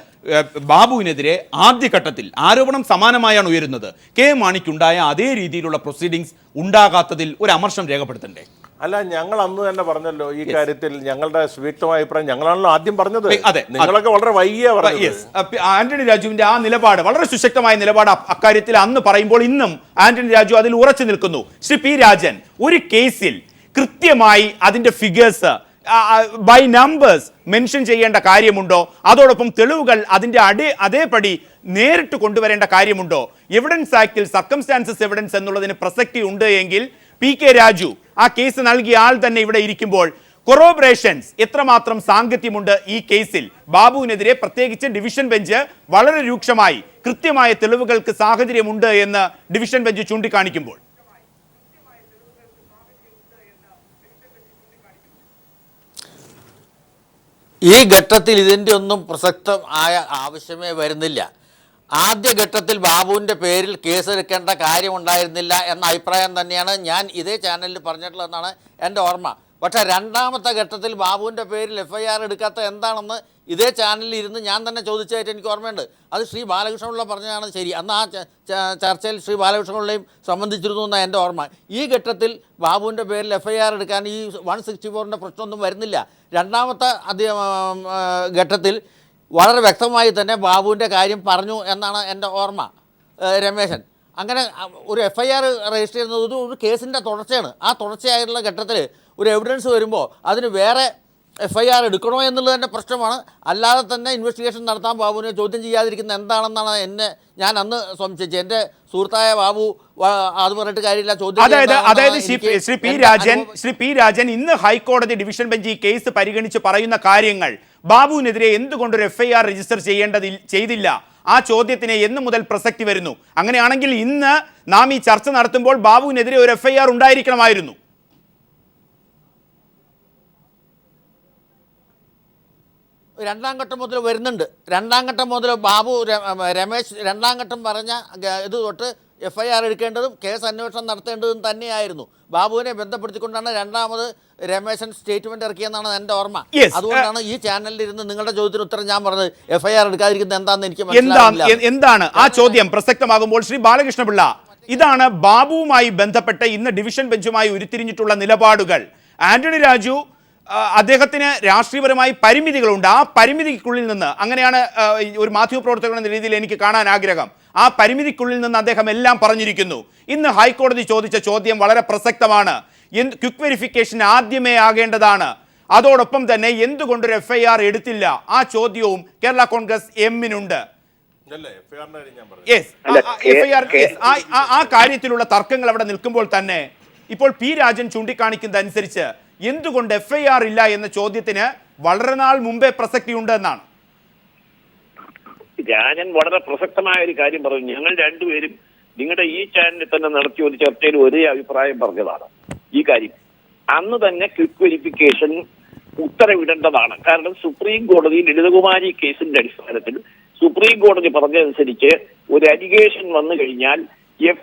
ബാബുവിനെതിരെ ആദ്യഘട്ടത്തിൽ ആരോപണം സമാനമായാണ് ഉയരുന്നത്, കെ എം മാണിക്കുണ്ടായ അതേ രീതിയിലുള്ള പ്രൊസീഡിങ്സ് ഉണ്ടാകാത്തതിൽ ഒരു അമർഷം രേഖപ്പെടുത്തണ്ടേ? അല്ല, ഞങ്ങൾ അന്ന് തന്നെ പറഞ്ഞല്ലോ ഈ കാര്യത്തിൽ ഞങ്ങളുടെ സുവ്യക്തമായ അഭിപ്രായം ഞങ്ങളാണല്ലോ ആദ്യം പറഞ്ഞത്. അതെ, നിങ്ങളൊക്കെ വളരെ വൈകിയ പറഞ്ഞത്. ആന്റണി രാജുവിന്റെ ആ നിലപാട്, വളരെ സുശക്തമായ നിലപാട് അക്കാര്യത്തിൽ അന്ന് പറയുമ്പോൾ ഇന്നും ആന്റണി രാജു അതിൽ ഉറച്ചു നിൽക്കുന്നു. ശ്രീ പി രാജൻ, ഒരു കേസിൽ കൃത്യമായി അതിന്റെ ഫിഗേഴ്സ് ബൈ നമ്പേഴ്സ് മെൻഷൻ ചെയ്യേണ്ട കാര്യമുണ്ടോ? അതോടൊപ്പം തെളിവുകൾ അതിന്റെ അതേപടി നേരിട്ട് കൊണ്ടുവരേണ്ട കാര്യമുണ്ടോ? എവിഡൻസ് ആക്ടിൽ സർക്കംസ്റ്റാൻസസ് എവിഡൻസ് എന്നുള്ളതിന് പ്രസക്തി ഉണ്ട് എങ്കിൽ പി കെ രാജു ആ കേസ് നൽകിയ ആൾ തന്നെ ഇവിടെ ഇരിക്കുമ്പോൾ കൊറോബറേഷൻസ് എത്രമാത്രം സാങ്കത്യമുണ്ട് ഈ കേസിൽ? ബാബുവിനെതിരെ പ്രത്യേകിച്ച് ഡിവിഷൻ ബെഞ്ച് വളരെ രൂക്ഷമായി കൃത്യമായ തെളിവുകൾക്ക് സാഹചര്യമുണ്ട് എന്ന് ഡിവിഷൻ ബെഞ്ച് ചൂണ്ടിക്കാണിക്കുമ്പോൾ ഈ ഘട്ടത്തിൽ ഇതിൻ്റെ ഒന്നും പ്രസക്തമായ ആവശ്യമേ വരുന്നില്ല. ആദ്യഘട്ടത്തിൽ ബാബുവിൻ്റെ പേരിൽ കേസെടുക്കേണ്ട കാര്യമുണ്ടായിരുന്നില്ല എന്ന അഭിപ്രായം തന്നെയാണ് ഞാൻ ഇതേ ചാനലിൽ പറഞ്ഞിട്ടുള്ളതെന്നാണ് എൻ്റെ ഓർമ്മ. പക്ഷേ രണ്ടാമത്തെ ഘട്ടത്തിൽ ബാബുവിൻ്റെ പേരിൽ FIR എടുക്കാത്ത എന്താണെന്ന് ഇതേ ചാനലിൽ ഇരുന്ന് ഞാൻ തന്നെ ചോദിച്ചതായിട്ട് എനിക്ക് ഓർമ്മയുണ്ട്. അത് ശ്രീ ബാലകൃഷ്ണപിള്ള പറഞ്ഞതാണ് ശരി. അന്ന് ആ ചർച്ചയിൽ ശ്രീ ബാലകൃഷ്ണപിള്ളയും സംബന്ധിച്ചിരുന്നു എന്നാണ് എൻ്റെ ഓർമ്മ. ഈ ഘട്ടത്തിൽ ബാബുവിൻ്റെ പേരിൽ FIR എടുക്കാൻ ഈ 164ൻ്റെ പ്രശ്നമൊന്നും വരുന്നില്ല. രണ്ടാമത്തെ ഘട്ടത്തിൽ വളരെ വ്യക്തമായി തന്നെ ബാബുവിൻ്റെ കാര്യം പറഞ്ഞു എന്നാണ് എൻ്റെ ഓർമ്മ, രമേശൻ. അങ്ങനെ ഒരു FIR രജിസ്റ്റർ ചെയ്യുന്നത് ഒരു കേസിൻ്റെ തുടർച്ചയാണ്. ആ തുടർച്ചയായിട്ടുള്ള ഘട്ടത്തിൽ ഒരു എവിഡൻസ് വരുമ്പോൾ അതിന് വേറെ FIR എടുക്കണോ എന്നുള്ളത് തന്നെ പ്രശ്നമാണ്. അല്ലാതെ തന്നെ ഇൻവെസ്റ്റിഗേഷൻ നടത്താൻ ബാബുവിനെ ചോദ്യം ചെയ്യാതിരിക്കുന്ന എന്താണെന്നാണ് ഞാൻ അന്ന് സംശയിച്ചത്. എൻ്റെ സുഹൃത്തായ ബാബു അത് പറഞ്ഞിട്ട് കാര്യമില്ല, ചോദ്യം. അതായത് ശ്രീ പി രാജൻ ഇന്ന് ഹൈക്കോടതി ഡിവിഷൻ ബെഞ്ച് ഈ കേസ് പരിഗണിച്ച് പറയുന്ന കാര്യങ്ങൾ ബാബുവിനെതിരെ എന്തുകൊണ്ടൊരു FIR രജിസ്റ്റർ ചെയ്തില്ല, ആ ചോദ്യത്തിന് എന്ന് മുതൽ പ്രസക്തി വരുന്നു? അങ്ങനെയാണെങ്കിൽ ഇന്ന് നാം ഈ ചർച്ച നടത്തുമ്പോൾ ബാബുവിനെതിരെ ഒരു FIR ഉണ്ടായിരിക്കണമായിരുന്നു. രണ്ടാം ഘട്ടം മുതൽ വരുന്നുണ്ട്. രണ്ടാം ഘട്ടം മുതൽ ബാബു രമേശ് രണ്ടാം ഘട്ടം പറഞ്ഞ ഇത് തൊട്ട് FIR എടുക്കേണ്ടതും കേസ് അന്വേഷണം നടത്തേണ്ടതും തന്നെയായിരുന്നു. ബാബുവിനെ ബന്ധപ്പെടുത്തിക്കൊണ്ടാണ് രണ്ടാമത് രമേശൻ സ്റ്റേറ്റ്മെന്റ് ഇറക്കിയെന്നാണ് എൻ്റെ ഓർമ്മ. അതുകൊണ്ടാണ് ഈ ചാനലിൽ ഇരുന്ന് നിങ്ങളുടെ ചോദ്യത്തിന് ഉത്തരം ഞാൻ പറഞ്ഞത് FIR എടുക്കാതിരിക്കുന്നത് എന്താണെന്ന് എനിക്ക് മനസ്സിലായില്ല. എന്താണ് ആ ചോദ്യം പ്രസക്തമാകുമ്പോൾ ശ്രീ ബാലകൃഷ്ണപിള്ള, ഇതാണ് ബാബുവുമായി ബന്ധപ്പെട്ട് ഇന്ന് ഡിവിഷൻ ബെഞ്ചുമായി ഉരുത്തിരിഞ്ഞിട്ടുള്ള നിലപാടുകൾ. ആന്റണി രാജു അദ്ദേഹത്തിന് രാഷ്ട്രീയപരമായി പരിമിതികളുണ്ട്. ആ പരിമിതിക്കുള്ളിൽ നിന്ന്, അങ്ങനെയാണ് ഒരു മാധ്യമപ്രവർത്തകൻ എന്ന രീതിയിൽ എനിക്ക് കാണാൻ ആഗ്രഹം, ആ പരിമിതിക്കുള്ളിൽ നിന്ന് അദ്ദേഹം എല്ലാം പറഞ്ഞിരിക്കുന്നു. ഇന്ന് ഹൈക്കോടതി ചോദിച്ച ചോദ്യം വളരെ പ്രസക്തമാണ്. ക്വിക്ക് വെരിഫിക്കേഷൻ ആദ്യമേ ആകേണ്ടതാണ്. അതോടൊപ്പം തന്നെ എന്തുകൊണ്ടൊരു FIR എടുത്തില്ല, ആ ചോദ്യവും കേരള കോൺഗ്രസ് എമ്മിനുണ്ട്. ആ കാര്യത്തിലുള്ള തർക്കങ്ങൾ അവിടെ നിൽക്കുമ്പോൾ തന്നെ ഇപ്പോൾ പി രാജൻ ചൂണ്ടിക്കാണിക്കുന്നതനുസരിച്ച് എന്തുകൊണ്ട് FIR ഇല്ല എന്ന ചോദ്യത്തിന് വളരെ നാൾ മുമ്പേ പ്രസക്തി ഉണ്ട് എന്നാണ്. രാജൻ വളരെ പ്രസക്തമായ ഒരു കാര്യം പറഞ്ഞു. ഞങ്ങൾ രണ്ടുപേരും നിങ്ങളുടെ ഈ ചാനലിൽ തന്നെ നടത്തിയ ഒരു ചർച്ചയിൽ ഒരേ അഭിപ്രായം പറഞ്ഞതാണ് ഈ കാര്യം. അന്ന് തന്നെ ക്വിക്ക് വെരിഫിക്കേഷൻ ഉത്തരവിടേണ്ടതാണ്. കാരണം സുപ്രീം കോടതി ലളിതകുമാരി കേസിന്റെ അടിസ്ഥാനത്തിൽ സുപ്രീം കോടതി പറഞ്ഞതനുസരിച്ച് ഒരു അലിഗേഷൻ വന്നു കഴിഞ്ഞാൽ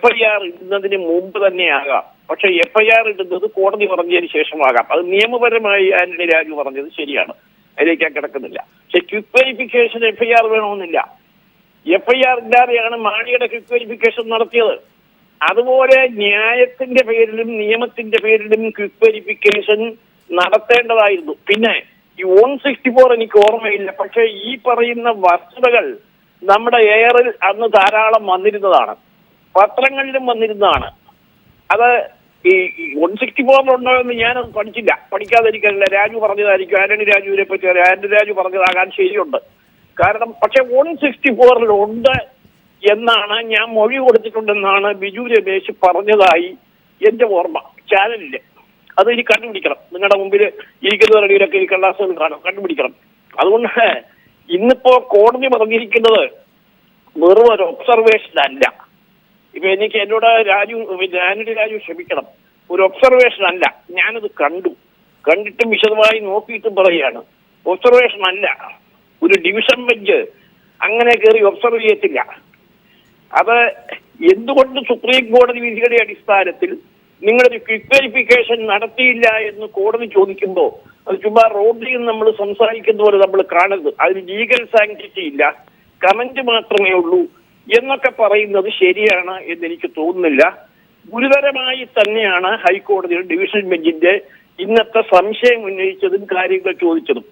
FIR ഇടുന്നതിന് മുമ്പ് തന്നെ ആകാം. പക്ഷെ FIR ഇടുന്നത് കോടതി പറഞ്ഞതിന് ശേഷമാകാം. അത് നിയമപരമായി ആന്റണി രാജു പറഞ്ഞത് ശരിയാണ്, അതിലേക്ക് ഞാൻ കിടക്കുന്നില്ല. പക്ഷെ ക്വിക്ക് വെരിഫിക്കേഷൻ FIR വേണമെന്നില്ല. FIR ഇല്ലാതെയാണ് മാണിയുടെ ക്വിക്ക് വെരിഫിക്കേഷൻ നടത്തിയത്. അതുപോലെ ന്യായത്തിന്റെ പേരിലും നിയമത്തിന്റെ പേരിലും ക്വിക്ക് വെരിഫിക്കേഷൻ നടത്തേണ്ടതായിരുന്നു. പിന്നെ ഈ 164 എനിക്ക് ഓർമ്മയില്ല, പക്ഷെ ഈ പറയുന്ന വസ്തുതകൾ നമ്മുടെ എയറിൽ അന്ന് ധാരാളം വന്നിരുന്നതാണ്, പത്രങ്ങളിലും വന്നിരുന്നതാണ്. അത് ഈ 164 ഉണ്ടോ എന്ന് ഞാനത് പഠിച്ചില്ല, പഠിക്കാതിരിക്കാനില്ല. രാജു പറഞ്ഞതായിരിക്കും, ആന്റണി രാജുവിനെ പറ്റി ആന്റണി രാജു പറഞ്ഞതാകാൻ ശരിയുണ്ട്. കാരണം പക്ഷെ 164 ഉണ്ട് എന്നാണ് ഞാൻ മൊഴി കൊടുത്തിട്ടുണ്ടെന്നാണ് ബിജു രമേശ് പറഞ്ഞതായി എന്റെ ഓർമ്മ ചാനലില്. അത് ഇനി കണ്ടുപിടിക്കണം. നിങ്ങളുടെ മുമ്പിൽ ഇരിക്കുന്നവരുടെയൊക്കെ ഈ കള്ളാസുകൾ കാണും, കണ്ടുപിടിക്കണം. അതുകൊണ്ട് ഇന്നിപ്പോ കോടതി പറഞ്ഞിരിക്കുന്നത് വെറും ഒരു ഒബ്സർവേഷൻ അല്ല. ഇപ്പൊ എനിക്ക് എന്നോട് ആന്റണി രാജു ക്ഷമിക്കണം, ഒരു ഒബ്സർവേഷൻ അല്ല. ഞാനത് കണ്ടിട്ടും വിശദമായി നോക്കിയിട്ടും പറയുകയാണ്, ഒബ്സർവേഷൻ അല്ല. ഒരു ഡിവിഷൻ ബെഞ്ച് അങ്ങനെ കയറി ഒബ്സർവ് ചെയ്യത്തില്ല. അത് എന്തുകൊണ്ട് സുപ്രീം കോടതി വിധിയുടെ അടിസ്ഥാനത്തിൽ നിങ്ങളൊരു ക്വിക്ക് വെരിഫിക്കേഷൻ നടത്തിയില്ല എന്ന് കോടതി ചോദിക്കുമ്പോൾ അത് ചുമ്മാ റോഡിൽ നിന്ന് നമ്മൾ സംസാരിക്കുന്ന പോലെ നമ്മൾ കാണരുത്. അതിന് ലീഗൽ സാങ്ക്ടിറ്റി ഇല്ല, കമന്റ് മാത്രമേ ഉള്ളൂ എന്നൊക്കെ പറയുന്നത് ശരിയാണ് എന്നെനിക്ക് തോന്നുന്നില്ല. ഗുരുതരമായി തന്നെയാണ് ഹൈക്കോടതിയുടെ ഡിവിഷൻ ബെഞ്ചിന്റെ ഇന്നത്തെ സംശയം ഉന്നയിച്ചതും കാര്യങ്ങൾ ചോദിച്ചതും.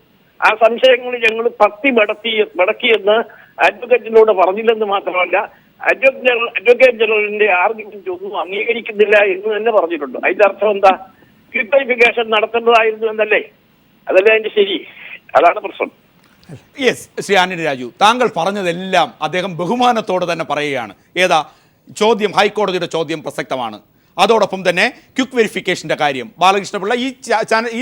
ആ സംശയങ്ങൾ ഞങ്ങൾ മടക്കിയെന്ന് അഡ്വക്കേറ്റിനോട് പറഞ്ഞില്ലെന്ന് മാത്രമല്ല, അഡ്വക്കേറ്റ് ജനറലിന്റെ ആർഗ്യുമെന്റ് ഒന്നും അംഗീകരിക്കുന്നില്ല എന്ന് തന്നെ പറഞ്ഞിട്ടുണ്ട്. അതിന്റെ അർത്ഥം എന്താ? ക്വിക്ക് വെരിഫിക്കേഷൻ നടത്തേണ്ടതായിരുന്നു എന്നല്ലേ? അതല്ലേ അതിന്റെ ശരി? അതാണ് പ്രശ്നം. യെസ്, ശ്രീ ആന്റണി രാജു, താങ്കൾ പറഞ്ഞതെല്ലാം അദ്ദേഹം ബഹുമാനത്തോടെ തന്നെ പറയുകയാണ്. ഏതാ ചോദ്യം? ഹൈക്കോടതിയുടെ ചോദ്യം പ്രസക്തമാണ്. അതോടൊപ്പം തന്നെ ക്വിക്ക് വെരിഫിക്കേഷൻ്റെ കാര്യം ബാലകൃഷ്ണപിള്ള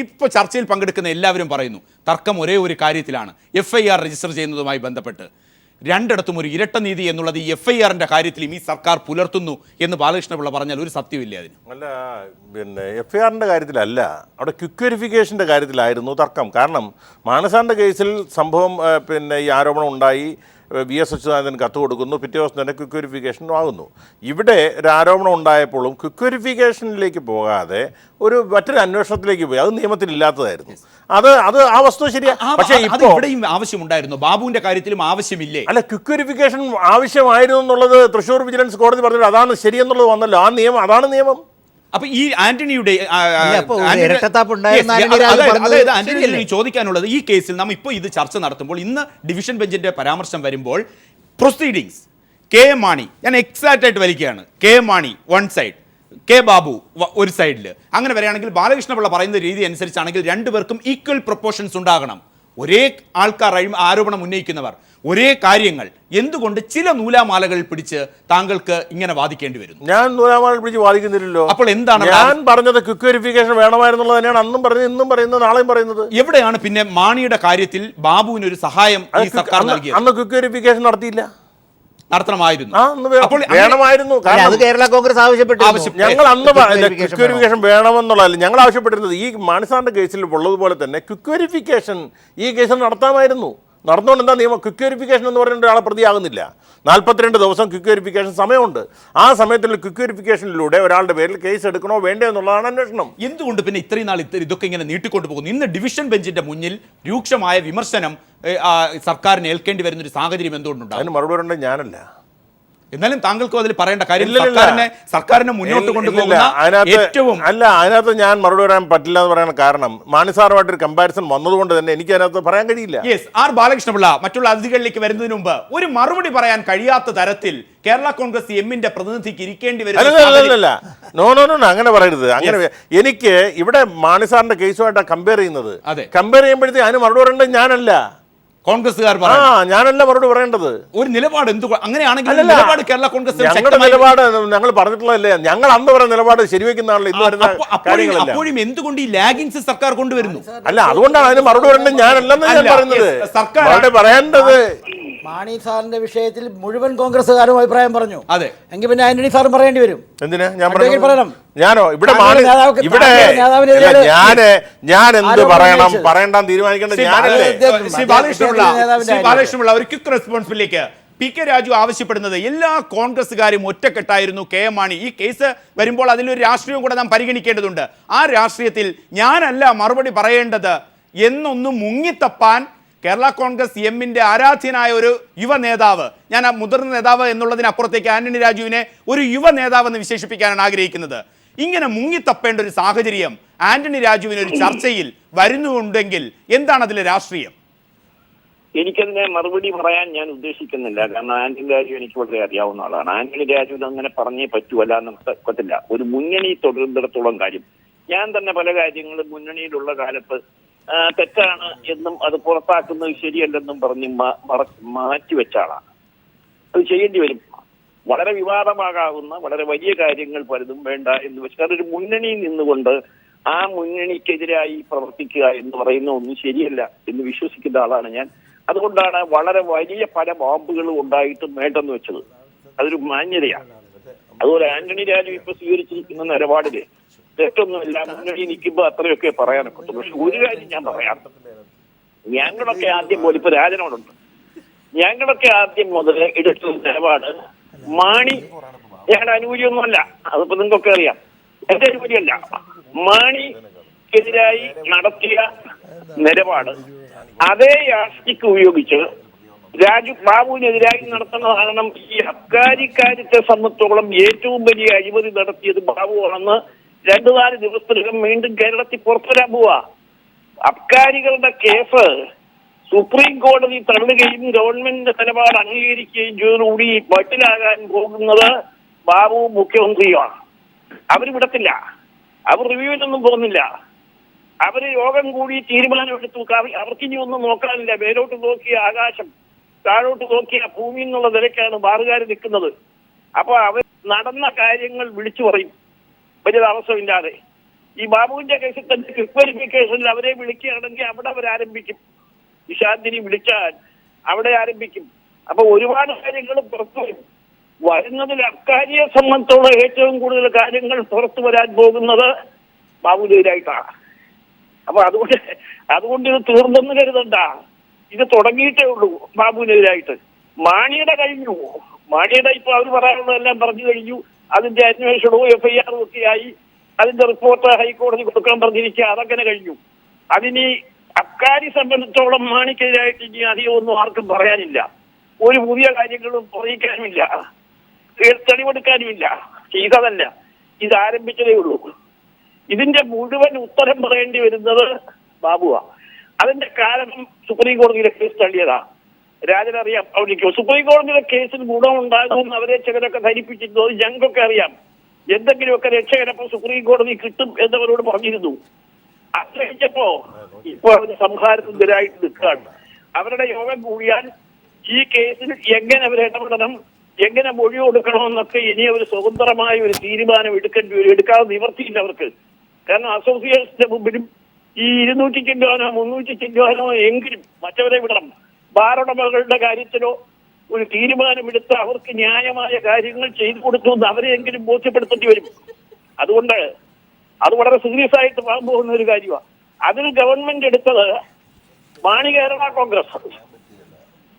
ഇപ്പോൾ ചർച്ചയിൽ പങ്കെടുക്കുന്ന എല്ലാവരും പറയുന്നു തർക്കം ഒരേ ഒരു കാര്യത്തിലാണ്, FIR രജിസ്റ്റർ ചെയ്യുന്നതുമായി ബന്ധപ്പെട്ട്. രണ്ടിടത്തും ഒരു ഇരട്ട നീതി എന്നുള്ളത് ഈ FIRന്റെ കാര്യത്തിലും ഈ സർക്കാർ പുലർത്തുന്നു എന്ന് ബാലകൃഷ്ണപിള്ള പറഞ്ഞാൽ ഒരു സത്യമില്ല അതിന്. അല്ല, പിന്നെ FIRന്റെ കാര്യത്തിലല്ല, അവിടെ ക്വിക്ക് വെരിഫിക്കേഷൻ്റെ കാര്യത്തിലായിരുന്നു തർക്കം. കാരണം മാനസാന്റെ കേസിൽ സംഭവം പിന്നെ ഈ ആരോപണം ഉണ്ടായി, VS അച്യുതാനന്ദൻ കത്ത് കൊടുക്കുന്നു, പിറ്റേ ദിവസം തന്നെ ക്വിക്ക് വെരിഫിക്കേഷൻ ആകുന്നു. ഇവിടെ ഒരു ആരോപണം ഉണ്ടായപ്പോഴും ക്വിക്ക് വെരിഫിക്കേഷനിലേക്ക് പോകാതെ മറ്റൊരു അന്വേഷണത്തിലേക്ക് പോയി. അത് നിയമത്തിലില്ലാത്തതായിരുന്നു. അത് ആ വസ്തു ശരിയാ. പക്ഷേ ഇപ്പോൾ ഇവിടെയും ആവശ്യമുണ്ടായിരുന്നു, ബാബുവിന്റെ കാര്യത്തിലും ആവശ്യമില്ലേ? അല്ല, ക്വിക്ക് വെരിഫിക്കേഷൻ ആവശ്യമായിരുന്നു എന്നുള്ളത് തൃശ്ശൂർ വിജിലൻസ് കോടതി പറഞ്ഞത് അതാണ് ശരിയെന്നുള്ളത് വന്നല്ലോ. അതാണ് നിയമം. അപ്പൊ ഈ ആന്റണിയുടെ ചോദിക്കാനുള്ളത്, ഈ കേസിൽ നാം ഇപ്പോൾ ഇത് ചർച്ച നടത്തുമ്പോൾ ഇന്ന് ഡിവിഷൻ ബെഞ്ചിന്റെ പരാമർശം വരുമ്പോൾ പ്രൊസീഡിങ്സ് KM മാണി, ഞാൻ എക്സാക്റ്റ് ആയിട്ട് വലിക്കുകയാണ്, KM Mani one side, K Babu ഒരു സൈഡിൽ, അങ്ങനെ വരികയാണെങ്കിൽ ബാലകൃഷ്ണപിള്ള പറയുന്ന രീതി അനുസരിച്ചാണെങ്കിൽ രണ്ടുപേർക്കും ഈക്വൽ പ്രൊപ്പോർഷൻസ് ഉണ്ടാകണം. ഒരേ ആൾക്കാർ ആരോപണം ഉന്നയിക്കുന്നവർ, ഒരേ കാര്യങ്ങൾ. എന്തുകൊണ്ട് ചില നൂലാമാലകൾ പിടിച്ച് താങ്കൾക്ക് ഇങ്ങനെ വാദിക്കേണ്ടി വരും? ഞാൻ നൂലാമാലകൾ പിടിച്ച് വാദിക്കുന്നില്ലല്ലോ. അപ്പോൾ എന്താണ് ഞാൻ പറഞ്ഞത്? ക്വിക്ക് വെരിഫിക്കേഷൻ വേണമായിരുന്നുള്ളത് തന്നെയാണ് അന്നും പറഞ്ഞത്, ഇന്നും പറയുന്നത്, നാളെയും പറയുന്നത്. എവിടെയാണ് പിന്നെ മാണിയുടെ കാര്യത്തിൽ ബാബുവിന് ഒരു സഹായം ഈ സർക്കാർ നൽകിയത്? അന്ന് ക്വിക്ക് വെരിഫിക്കേഷൻ നടത്തിയില്ല. നടത്തണമായിരുന്നു. അപ്പോൾ വേണമായിരുന്നു. അത് കേരള കോൺഗ്രസ് ആവശ്യപ്പെട്ടു. ഞങ്ങൾ അന്ന് ക്വിക്ക് വെരിഫിക്കേഷൻ വേണമെന്നുള്ളതല്ല ഞങ്ങൾ ആവശ്യപ്പെട്ടിരുന്നത്. ഈ മാണിസാറിന്റെ കേസിൽ ഉള്ളതുപോലെ തന്നെ ക്വിക്ക് വെരിഫിക്കേഷൻ ഈ കേസിൽ നടത്താമായിരുന്നു. നടന്നുകൊണ്ട് എന്താ നിയമം? ക്വിക്ക് വെരിഫിക്കേഷൻ എന്ന് പറയുന്ന ഒരാളെ പ്രതിയാകുന്നില്ല. 42 ദിവസം ക്വിക്ക് വെരിഫിക്കേഷൻ സമയമുണ്ട്. ആ സമയത്തുള്ള ക്വിക്ക് വെരിഫിക്കേഷനിലൂടെ ഒരാളുടെ പേരിൽ കേസ് എടുക്കണോ വേണ്ടോ എന്നുള്ളതാണ് അന്വേഷണം. എന്തുകൊണ്ട് പിന്നെ ഇത്രയും നാൾ ഇതൊക്കെ ഇങ്ങനെ നീട്ടിക്കൊണ്ടു പോകുന്നു? ഇന്ന് ഡിവിഷൻ ബെഞ്ചിന്റെ മുന്നിൽ രൂക്ഷമായ വിമർശനം സർക്കാരിന് ഏൽക്കേണ്ടി വരുന്ന ഒരു സാഹചര്യം എന്തുകൊണ്ടുണ്ട്? അതിന് മറുപടി പറയേണ്ടത് ഞാനല്ല. എന്നാലും താങ്കൾക്കും അതിൽ പറയേണ്ട കാര്യം, സർക്കാരിനെ മുന്നോട്ട് കൊണ്ടുപോകുന്ന ഏറ്റവും അതിനകത്ത് ഞാൻ മറുപടി പറയാൻ പറ്റില്ല എന്ന് പറയാൻ കാരണം മാണിസാറുമായിട്ടൊരു കമ്പാരിസൺ വന്നതുകൊണ്ട് തന്നെ എനിക്ക് അതിനകത്ത് പറയാൻ കഴിയില്ല. ആർ ബാലകൃഷ്ണപിള്ള മറ്റുള്ള അതിഥികളിലേക്ക് വരുന്നതിന് മുമ്പ് ഒരു മറുപടി പറയാൻ കഴിയാത്ത തരത്തിൽ കേരള കോൺഗ്രസ് എമ്മിന്റെ പ്രതിനിധിക്ക് ഇരിക്കേണ്ടി വരും. അങ്ങനെ പറയരുത്. അങ്ങനെ എനിക്ക് ഇവിടെ മാണിസാറിന്റെ കേസുമായിട്ടാണ് കമ്പയർ ചെയ്യുന്നത്. കമ്പയർ ചെയ്യുമ്പോഴത്തേക്ക് അതിന് മറുപടി പറയേണ്ടത് ഞാനല്ല, കോൺഗ്രസ്സുകാർ. ഞാനല്ല മറുപടി പറയേണ്ടത്. ഒരു നിലപാട് അങ്ങനെയാണെങ്കിൽ നിലപാട് കേരള കോൺഗ്രസ് ഞങ്ങളുടെ നിലപാട് ഞങ്ങൾ പറഞ്ഞിട്ടുള്ളതല്ലേ. ഞങ്ങൾ അന്ന് പറയുന്ന നിലപാട് ശരിവെക്കുന്നതാണല്ലോ ഇന്ന് വരുന്ന കാര്യങ്ങളല്ല. അപ്പോഴും എന്തുകൊണ്ട് ഈ ലാഗിങ്സ് സർക്കാർ കൊണ്ടുവരുന്നു? അല്ല, അതുകൊണ്ടാണ് അതിന് മറുപടി പറയേണ്ടത് ഞാനല്ലെന്ന് ഞാൻ പറയുന്നത്. സർക്കാർ പറയേണ്ടത് മാണി സാറിന്റെ വിഷയത്തിൽ മുഴുവൻ കോൺഗ്രസ്സുകാരും അഭിപ്രായം പറഞ്ഞു. അതെ, എങ്കിൽ പിന്നെ ആന്റണി സാറും പറയേണ്ടി വരും. എന്തിനാ പറയണം? ഞാനോ ഇവിടെ ഞാൻ എന്ത് പറയണം പറയണ്ടെന്ന് തീരുമാനിക്കേണ്ടത് ഞാനല്ലേ? ശ്രീ ബാലകൃഷ്ണപിള്ള, ഒരു ക്വിക്ക് റെസ്പോൺസിലേക്ക് PK രാജു ആവശ്യപ്പെടുന്നത് എല്ലാ കോൺഗ്രസ്സുകാരും ഒറ്റക്കെട്ടായിരുന്നു. KM മാണി ഈ കേസ് വരുമ്പോൾ അതിലൊരു രാഷ്ട്രീയം കൂടെ നാം പരിഗണിക്കേണ്ടതുണ്ട്. ആ രാഷ്ട്രീയത്തിൽ ഞാനല്ല മറുപടി പറയേണ്ടത് എന്നൊന്ന് മുങ്ങിത്തപ്പാൻ കേരള കോൺഗ്രസ് എമ്മിന്റെ ആരാധ്യനായ ഒരു യുവ നേതാവ്, ഞാൻ ആ മുതിർന്ന നേതാവ് എന്നുള്ളതിനപ്പുറത്തേക്ക് ആന്റണി രാജുവിനെ ഒരു യുവ നേതാവ് എന്ന് വിശേഷിപ്പിക്കാനാണ് ആഗ്രഹിക്കുന്നത്. ഇങ്ങനെ മുങ്ങിത്തപ്പേണ്ട ഒരു സാഹചര്യം ആന്റണി രാജുവിന് ഒരു ചർച്ചയിൽ വരുന്നുണ്ടെങ്കിൽ എന്താണ് അതിലെ രാഷ്ട്രീയം? എനിക്കതിനെ മറുപടി പറയാൻ ഞാൻ ഉദ്ദേശിക്കുന്നില്ല. കാരണം ആന്റണി രാജു എനിക്ക് വളരെ അറിയാവുന്ന ആളാണ്. ആന്റണി രാജു അങ്ങനെ പറഞ്ഞേ പറ്റുമല്ല പറ്റില്ല. ഒരു മുന്നണി തുടരുന്നിടത്തോളം കാര്യം ഞാൻ തന്നെ പല കാര്യങ്ങളും മുന്നണിയിലുള്ള കാലത്ത് തെറ്റാണ് എന്നും അത് പുറത്താക്കുന്നത് ശരിയല്ലെന്നും പറഞ്ഞ് മാറ്റിവെച്ച ആളാണ്. അത് ചെയ്യേണ്ടി വരും. വളരെ വിവാദമാകാവുന്ന വളരെ വലിയ കാര്യങ്ങൾ പലതും വേണ്ട എന്ന് വെച്ചാൽ അതൊരു മുന്നണിയിൽ നിന്നുകൊണ്ട് ആ മുന്നണിക്കെതിരായി പ്രവർത്തിക്കുക എന്ന് പറയുന്ന ഒന്നും ശരിയല്ല എന്ന് വിശ്വസിക്കുന്ന ആളാണ് ഞാൻ. അതുകൊണ്ടാണ് വളരെ വലിയ പല ബോംബുകളും ഉണ്ടായിട്ടും വേണ്ടെന്ന് വെച്ചത്. അതൊരു മാന്യതയാണ്. അതുപോലെ ആന്റണി രാജു ഇപ്പൊ സ്വീകരിച്ചിരിക്കുന്ന നിലപാടില് തെറ്റൊന്നുമില്ല. മുന്നണി നിൽക്കുമ്പോ അത്രയൊക്കെ പറയാനൊക്കെ. പക്ഷെ ഒരു കാര്യം ഞാൻ പറയാം, ഞങ്ങളൊക്കെ ആദ്യം പോലെ ഇപ്പൊ രാജനോടുണ്ട്, ഞങ്ങളൊക്കെ ആദ്യം മുതൽ എടുത്ത നിലപാട് മാണി ഞങ്ങളുടെ അനുകൂലിയൊന്നുമല്ല. അതിപ്പോ നിങ്ങൾക്കൊക്കെ അറിയാം, എന്റെ അനുകൂലിയല്ല. മാണിക്കെതിരായി നടത്തിയ നിലപാട് അതേ യാസ്റ്റിക്ക് ഉപയോഗിച്ച് ബാബുവിനെതിരായി നടത്തുന്നതാണ്. ഈ അബ്കാരി കാര്യത്തെ സംബന്ധിച്ചോളം ഏറ്റവും വലിയ അഴിമതി നടത്തിയത് ബാബുവാണെന്ന് 2-4 ദിവസത്തിനകം വീണ്ടും കേരളത്തിൽ പുറത്തുവരാൻ പോവാ. അബ്കാരികളുടെ കേസ് സുപ്രീം കോടതി തള്ളുകയും ഗവൺമെന്റിന്റെ നിലപാട് അംഗീകരിക്കുകയും ചെയ്തതോടുകൂടി വട്ടിലാകാൻ പോകുന്നത് ബാബു മുഖ്യമന്ത്രിയുമാണ്. അവർ വിടത്തില്ല, അവർ റിവ്യൂവിനൊന്നും പോകുന്നില്ല. അവര് യോഗം കൂടി തീരുമാനമെടുത്തു. അവർക്ക് ഇനി ഒന്നും നോക്കാനില്ല. മേലോട്ട് നോക്കിയ ആകാശം, താഴോട്ട് നോക്കിയ ഭൂമി എന്നുള്ള നിലയ്ക്കാണ് ബാറുകാർ നിൽക്കുന്നത്. അപ്പൊ അവർ നടന്ന കാര്യങ്ങൾ വിളിച്ചു പറയും വലിയ താമസമില്ലാതെ. ഈ ബാബുവിന്റെ കേസിൽ തന്നെ ക്വിക്ക് വെരിഫിക്കേഷനിൽ അവരെ വിളിക്കുകയാണെങ്കിൽ അവിടെ അവരാരംഭിക്കും. നിശാന്തിനി വിളിച്ചാൽ അവിടെ ആരംഭിക്കും. അപ്പൊ ഒരുപാട് കാര്യങ്ങൾ പുറത്തു വരും. വരുന്നതിൽ അക്കാര്യയെ സംബന്ധിച്ചുള്ള ഏറ്റവും കൂടുതൽ കാര്യങ്ങൾ പുറത്തു വരാൻ പോകുന്നത് ബാബുവിനെതിരായിട്ടാണ്. അപ്പൊ അതുകൊണ്ട് ഇത് തീർന്നെന്ന് കരുതണ്ട, ഇത് തുടങ്ങിയിട്ടേ ഉള്ളൂ. ബാബുവിനെതിരായിട്ട് മാണിയുടെ കഴിഞ്ഞു. മാണിയുടെ ഇപ്പൊ അവർ പറയാനുള്ളതെല്ലാം പറഞ്ഞു കഴിഞ്ഞു. അതിന്റെ അന്വേഷണവും FIR ഒക്കെ ആയി. അതിന്റെ റിപ്പോർട്ട് ഹൈക്കോടതി കൊടുക്കാൻ പറഞ്ഞിരിക്കുക. അതങ്ങനെ കഴിഞ്ഞു. അതിനി അക്കാരി സംബന്ധിച്ചോളം മാണിക്കെതിരായിട്ട് ഇനി അധികം ഒന്നും ആർക്കും പറയാനില്ല. ഒരു പുതിയ കാര്യങ്ങളും പറയിക്കാനുമില്ല, തെളിവെടുക്കാനുമില്ല. ചെയ്തതല്ല, ഇത് ആരംഭിച്ചതേ ഉള്ളൂ. ഇതിന്റെ മുഴുവൻ ഉത്തരം പറയേണ്ടി വരുന്നത് ബാബുവാ. അതിന്റെ കാരണം സുപ്രീം കോടതിയിലെ കേസ് തള്ളിയതാ. രാജനറിയാം. അവിടെ സുപ്രീം കോടതിയിലെ കേസിൽ ഗുണമുണ്ടാകുമെന്ന് അവരെ ചിലരൊക്കെ ധരിപ്പിച്ചിരുന്നു. ഞങ്ങൾക്കൊക്കെ അറിയാം. എന്തെങ്കിലുമൊക്കെ രക്ഷ ചിലപ്പോൾ സുപ്രീം കോടതി കിട്ടും എന്നവരോട് പറഞ്ഞിരുന്നു. അത് കഴിഞ്ഞപ്പോ ഇപ്പൊ അവർ സംഹാരത്തിനെതിരായിട്ട് നിൽക്കുകയാണ്. അവരുടെ യോഗം കൂടിയാൽ ഈ കേസിൽ എങ്ങനെ അവർ ഇടപെടണം, എങ്ങനെ മൊഴി കൊടുക്കണമെന്നൊക്കെ ഇനി അവർ സ്വതന്ത്രമായ ഒരു തീരുമാനം എടുക്കേണ്ടി വരും. എടുക്കാതെ നിവർത്തിയില്ല അവർക്ക്. കാരണം അസോസിയേഷന്റെ മുമ്പിലും ഈ 200 ചില്ലുവാനോ 300 ചില്ലുവാനോ എങ്കിലും മറ്റവരെ വിടണം. ബാറുടമകളുടെ കാര്യത്തിലോ ഒരു തീരുമാനമെടുത്ത് അവർക്ക് ന്യായമായ കാര്യങ്ങൾ ചെയ്തു കൊടുത്തു എന്ന് അവരെയെങ്കിലും ബോധ്യപ്പെടുത്തേണ്ടി വരും. അതുകൊണ്ട് അത് വളരെ സീരിയസ് ആയിട്ട് പോകാൻ പോകുന്ന ഒരു കാര്യമാണ്. അതിൽ ഗവൺമെന്റ് എടുത്തത് മാണി കേരള കോൺഗ്രസ്.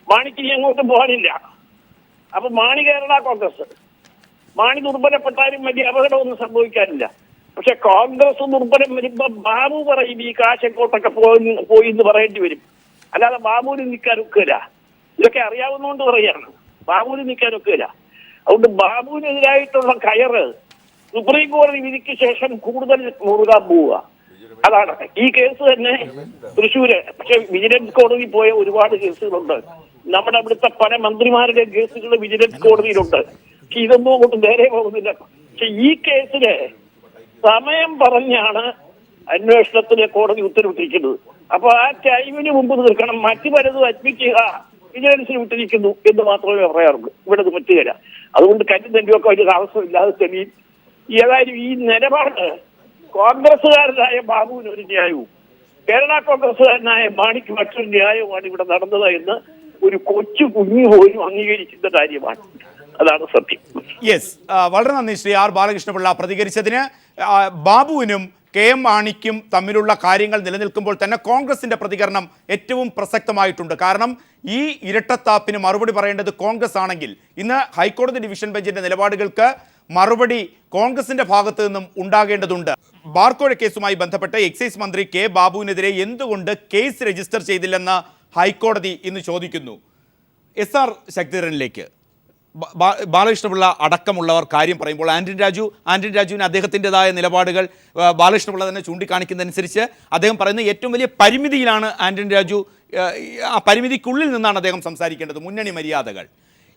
മാണിക്ക് ഇനി അങ്ങോട്ടും പോകാനില്ല. അപ്പൊ മാണി കേരള കോൺഗ്രസ്, മാണി ദുർബലപ്പെട്ടാലും വലിയ അപകടമൊന്നും സംഭവിക്കാനില്ല. പക്ഷെ കോൺഗ്രസ് ദുർബലം വരുമ്പോ ബാബു പറയും ഈ കാശ് എങ്ങോട്ടൊക്കെ പോയി എന്ന് പറയേണ്ടി വരും. അല്ലാതെ ബാബുവിന് നിൽക്കാൻ ഒക്കില്ല. ഇതൊക്കെ അറിയാവുന്നതുകൊണ്ട് പറയാണ്, ബാബുവിന് നിൽക്കാൻ ഒക്കില്ല. അതുകൊണ്ട് ബാബുവിനെതിരായിട്ടുള്ള കയറ് സുപ്രീം കോടതി വിധിക്ക് ശേഷം കൂടുതൽ മുറുകാൻ പോവുക. അതാണ് ഈ കേസ് തന്നെ തൃശ്ശൂര്. പക്ഷെ വിജിലൻസ് കോടതി പോയ ഒരുപാട് കേസുകളുണ്ട്. നമ്മുടെ അവിടുത്തെ പല മന്ത്രിമാരുടെ കേസുകൾ വിജിലൻസ് കോടതിയിലുണ്ട്. പക്ഷെ ഇതൊന്നും അങ്ങോട്ട് നേരെ പോകുന്നില്ല. പക്ഷെ ഈ കേസില് സമയം പറഞ്ഞാണ് അന്വേഷണത്തിന് കോടതി ഉത്തരവിട്ടിരിക്കുന്നത്. അപ്പൊ ആ ടൈമിന് മുമ്പ് തീർക്കണം. മറ്റു പലതും അഡ്മിറ്റ് ചെയ്യുക വിജിലൻസിന് വിട്ടിരിക്കുന്നു എന്ന് മാത്രമേ പറയാറുള്ളൂ. ഇവിടെ അത് പറ്റുകയില്ല. അതുകൊണ്ട് കരുതന്റെയൊക്കെ വലിയ താമസമില്ലാതെ തെളിയും. ഏതായാലും ഈ നിലപാട് കോൺഗ്രസുകാരനായ ബാബുവിന് ഒരു ന്യായവും കേരള കോൺഗ്രസുകാരനായ മാണിക്ക് മറ്റൊരു ന്യായവുമാണ് ഇവിടെ നടന്നത് എന്ന് ഒരു കൊച്ചു കുഞ്ഞു പോലും അംഗീകരിക്കുന്ന കാര്യമാണ്. അതാണ് സത്യം. യെസ്, വളരെ നന്ദി ശ്രീ ആർ ബാലകൃഷ്ണപിള്ള പ്രതികരിച്ചതിന്. ബാബുവിനും KM മാണിക്കും തമ്മിലുള്ള കാര്യങ്ങൾ നിലനിൽക്കുമ്പോൾ തന്നെ കോൺഗ്രസിന്റെ പ്രതികരണം ഏറ്റവും പ്രസക്തമായിട്ടുണ്ട്. കാരണം ഈ ഇരട്ടത്താപ്പിന് മറുപടി പറയേണ്ടത് കോൺഗ്രസ് ആണെങ്കിൽ ഇന്ന് ഹൈക്കോടതി ഡിവിഷൻ ബെഞ്ചിന്റെ നിലപാടുകൾക്ക് മറുപടി കോൺഗ്രസിന്റെ ഭാഗത്ത് നിന്നും ഉണ്ടാകേണ്ടതുണ്ട്. ബാർക്കോഴ കേസുമായി ബന്ധപ്പെട്ട് എക്സൈസ് മന്ത്രി കെ ബാബുവിനെതിരെ എന്തുകൊണ്ട് കേസ് രജിസ്റ്റർ ചെയ്തില്ലെന്ന് ഹൈക്കോടതി ഇന്ന് ചോദിക്കുന്നു. SR ശക്തിധരനിലേക്ക് ബാലകൃഷ്ണപിള്ള അടക്കമുള്ളവർ കാര്യം പറയുമ്പോൾ ആന്റണി രാജുവിന് അദ്ദേഹത്തിൻ്റെതായ നിലപാടുകൾ ബാലകൃഷ്ണപിള്ള തന്നെ ചൂണ്ടിക്കാണിക്കുന്നതനുസരിച്ച് അദ്ദേഹം പറയുന്ന ഏറ്റവും വലിയ പരിമിതിയിലാണ് ആന്റണി രാജു. ആ പരിമിതിക്കുള്ളിൽ നിന്നാണ് അദ്ദേഹം സംസാരിക്കേണ്ടത്. മുന്നണി മര്യാദകൾ,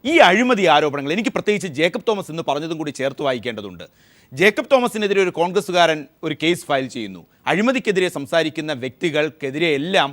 ഈ അഴിമതി ആരോപണങ്ങൾ, എനിക്ക് പ്രത്യേകിച്ച് ജേക്കബ് തോമസ് എന്ന് പറഞ്ഞതും കൂടി ചേർത്ത് വായിക്കേണ്ടതുണ്ട്. ജേക്കബ് തോമസിനെതിരെ ഒരു കോൺഗ്രസ്സുകാരൻ ഒരു കേസ് ഫയൽ ചെയ്യുന്നു. അഴിമതിക്കെതിരെ സംസാരിക്കുന്ന വ്യക്തികൾക്കെതിരെ എല്ലാം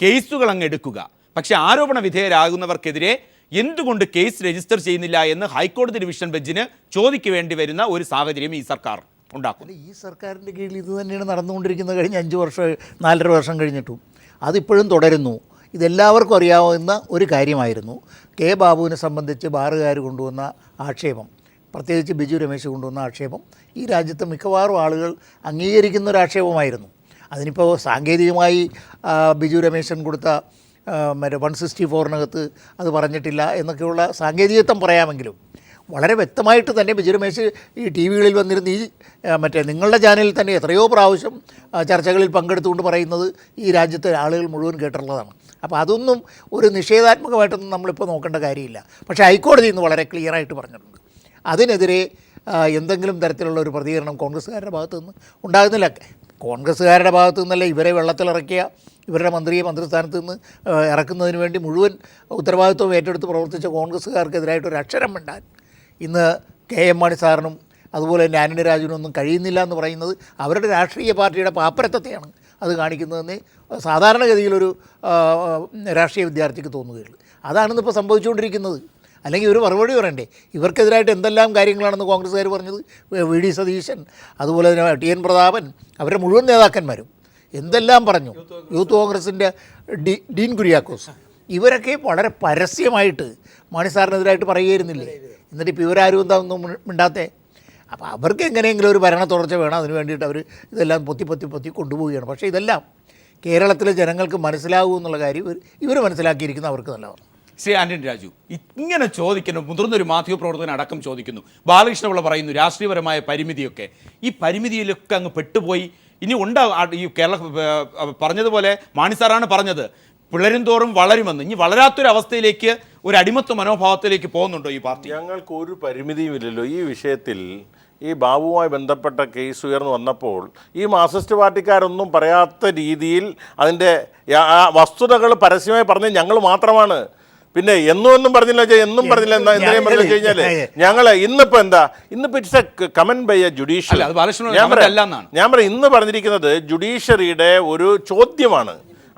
കേസുകൾ അങ്ങ് എടുക്കുക. പക്ഷേ ആരോപണ വിധേയരാകുന്നവർക്കെതിരെ എന്തുകൊണ്ട് കേസ് രജിസ്റ്റർ ചെയ്യുന്നില്ല എന്ന് ഹൈക്കോടതി ഡിവിഷൻ ബെഞ്ചിന് ചോദിക്കേണ്ടി വരുന്ന ഒരു സാഹചര്യം ഈ സർക്കാർ ഉണ്ടാക്കും. ഈ സർക്കാരിൻ്റെ കീഴിൽ ഇത് തന്നെയാണ് നടന്നുകൊണ്ടിരിക്കുന്നത്. കഴിഞ്ഞ 5 വർഷം 4.5 വർഷം കഴിഞ്ഞിട്ടും അതിപ്പോഴും തുടരുന്നു. ഇതെല്ലാവർക്കും അറിയാവുന്ന ഒരു കാര്യമായിരുന്നു. കെ ബാബുവിനെ സംബന്ധിച്ച് ബാറുകാർ കൊണ്ടുവന്ന ആക്ഷേപം, പ്രത്യേകിച്ച് ബിജു രമേശ് കൊണ്ടുവന്ന ആക്ഷേപം ഈ രാജ്യത്ത് മിക്കവാറും ആളുകൾ അംഗീകരിക്കുന്ന ഒരു ആക്ഷേപമായിരുന്നു. അതിനിപ്പോൾ സാങ്കേതികമായി ബിജു രമേശൻ കൊടുത്ത മറ്റേ 164-നകത്ത് അത് പറഞ്ഞിട്ടില്ല എന്നൊക്കെയുള്ള സാങ്കേതികത്വം പറയാമെങ്കിലും വളരെ വ്യക്തമായിട്ട് തന്നെ ബിജു രമേശ് ഈ ടി വികളിൽ വന്നിരുന്ന ഈ മറ്റേ നിങ്ങളുടെ ചാനലിൽ തന്നെ എത്രയോ പ്രാവശ്യം ചർച്ചകളിൽ പങ്കെടുത്തുകൊണ്ട് പറയുന്നത് ഈ രാജ്യത്തെ ആളുകൾ മുഴുവൻ കേട്ടിട്ടുള്ളതാണ്. അപ്പോൾ അതൊന്നും ഒരു നിഷേധാത്മകമായിട്ടൊന്നും നമ്മളിപ്പോൾ നോക്കേണ്ട കാര്യമില്ല. പക്ഷേ ഹൈക്കോടതി ഇന്ന് വളരെ ക്ലിയറായിട്ട് പറഞ്ഞിട്ടുണ്ട്. അതിനെതിരെ എന്തെങ്കിലും തരത്തിലുള്ള ഒരു പ്രതികരണം കോൺഗ്രസ്സുകാരുടെ ഭാഗത്തു നിന്ന് ഉണ്ടാകുന്നില്ല. കോൺഗ്രസ്സുകാരുടെ ഭാഗത്തു നിന്നല്ല ഇവരെ വെള്ളത്തിലിറക്കിയ ഇവരുടെ മന്ത്രിസ്ഥാനത്ത് നിന്ന് ഇറക്കുന്നതിന് വേണ്ടി മുഴുവൻ ഉത്തരവാദിത്വം ഏറ്റെടുത്ത് പ്രവർത്തിച്ച കോൺഗ്രസ്സുകാർക്കെതിരായിട്ടൊരു അക്ഷരം മിണ്ടാൻ ഇന്ന് KM മാണി സാറിനും അതുപോലെ തന്നെ ആന്റണി രാജുവിനും ഒന്നും കഴിയുന്നില്ല എന്ന് പറയുന്നത് അവരുടെ രാഷ്ട്രീയ പാർട്ടിയുടെ പാപ്പരത്വത്തെയാണ് അത് കാണിക്കുന്നതെന്ന് സാധാരണഗതിയിലൊരു രാഷ്ട്രീയ വിദ്യാർത്ഥിക്ക് തോന്നുകയുള്ളൂ. അതാണിന്നിപ്പോൾ സംഭവിച്ചുകൊണ്ടിരിക്കുന്നത്. അല്ലെങ്കിൽ ഒരു മറുപടി പറയണ്ടേ? ഇവർക്കെതിരായിട്ട് എന്തെല്ലാം കാര്യങ്ങളാണെന്ന് കോൺഗ്രസ്സുകാർ പറഞ്ഞത്. VD സതീശൻ, അതുപോലെ തന്നെ TN പ്രതാപൻ, അവരുടെ മുഴുവൻ നേതാക്കന്മാരും എന്തെല്ലാം പറഞ്ഞു. യൂത്ത് കോൺഗ്രസിൻ്റെ ഡീൻ കുര്യാക്കോസ്, ഇവരൊക്കെ വളരെ പരസ്യമായിട്ട് മാണി സാറിനെതിരായിട്ട് പറയുകയായിരുന്നില്ലേ? എന്നിട്ട് ഇപ്പോൾ ഇവരാരും എന്താ ഒന്നും മിണ്ടാത്തേ? അപ്പോൾ അവർക്ക് എങ്ങനെയെങ്കിലും ഒരു ഭരണ തുടർച്ച വേണം. അതിന് വേണ്ടിയിട്ട് അവർ ഇതെല്ലാം പൊത്തി കൊണ്ടുപോവുകയാണ്. പക്ഷേ ഇതെല്ലാം കേരളത്തിലെ ജനങ്ങൾക്ക് മനസ്സിലാകുമെന്നുള്ള കാര്യം ഇവർ മനസ്സിലാക്കിയിരിക്കുന്ന അവർക്ക് നല്ലതാണ്. ശ്രീ ആന്റണി രാജു, ഇങ്ങനെ ചോദിക്കുന്നു, മുതിർന്നൊരു മാധ്യമപ്രവർത്തകൻ അടക്കം ചോദിക്കുന്നു, ബാലകൃഷ്ണപിള്ള പറയുന്നു രാഷ്ട്രീയപരമായ പരിമിതിയൊക്കെ, ഈ പരിമിതിയിലൊക്കെ അങ്ങ് പെട്ടുപോയി ഇനി ഉണ്ടാകും. ഈ കേരള പറഞ്ഞതുപോലെ മാണി സാറാണ് പറഞ്ഞത്, പിളരും തോറും വളരുമെന്ന്. ഇനി വളരാത്തൊരവസ്ഥയിലേക്ക്, ഒരു അടിമത്വ മനോഭാവത്തിലേക്ക് പോകുന്നുണ്ടോ ഈ പാർട്ടി? ഞങ്ങൾക്ക് ഒരു പരിമിതിയുമില്ലല്ലോ ഈ വിഷയത്തിൽ. ഈ ബാബുവുമായി ബന്ധപ്പെട്ട കേസ് ഉയർന്നു വന്നപ്പോൾ ഈ മാർക്സിസ്റ്റ് പാർട്ടിക്കാരൊന്നും പറയാത്ത രീതിയിൽ അതിൻ്റെ വസ്തുതകൾ പരസ്യമായി പറഞ്ഞത് ഞങ്ങൾ മാത്രമാണ്. പിന്നെ എന്നും പറഞ്ഞില്ല, എന്നും പറഞ്ഞില്ല എന്താ എന്തെങ്കിലും പറഞ്ഞു കഴിഞ്ഞാൽ ഞങ്ങൾ ഇന്നിപ്പോൾ it's a comment by a judicial. ഞാൻ പറയാം ഇന്ന് പറഞ്ഞിരിക്കുന്നത് ജുഡീഷ്യറിയുടെ ഒരു ചോദ്യമാണ്,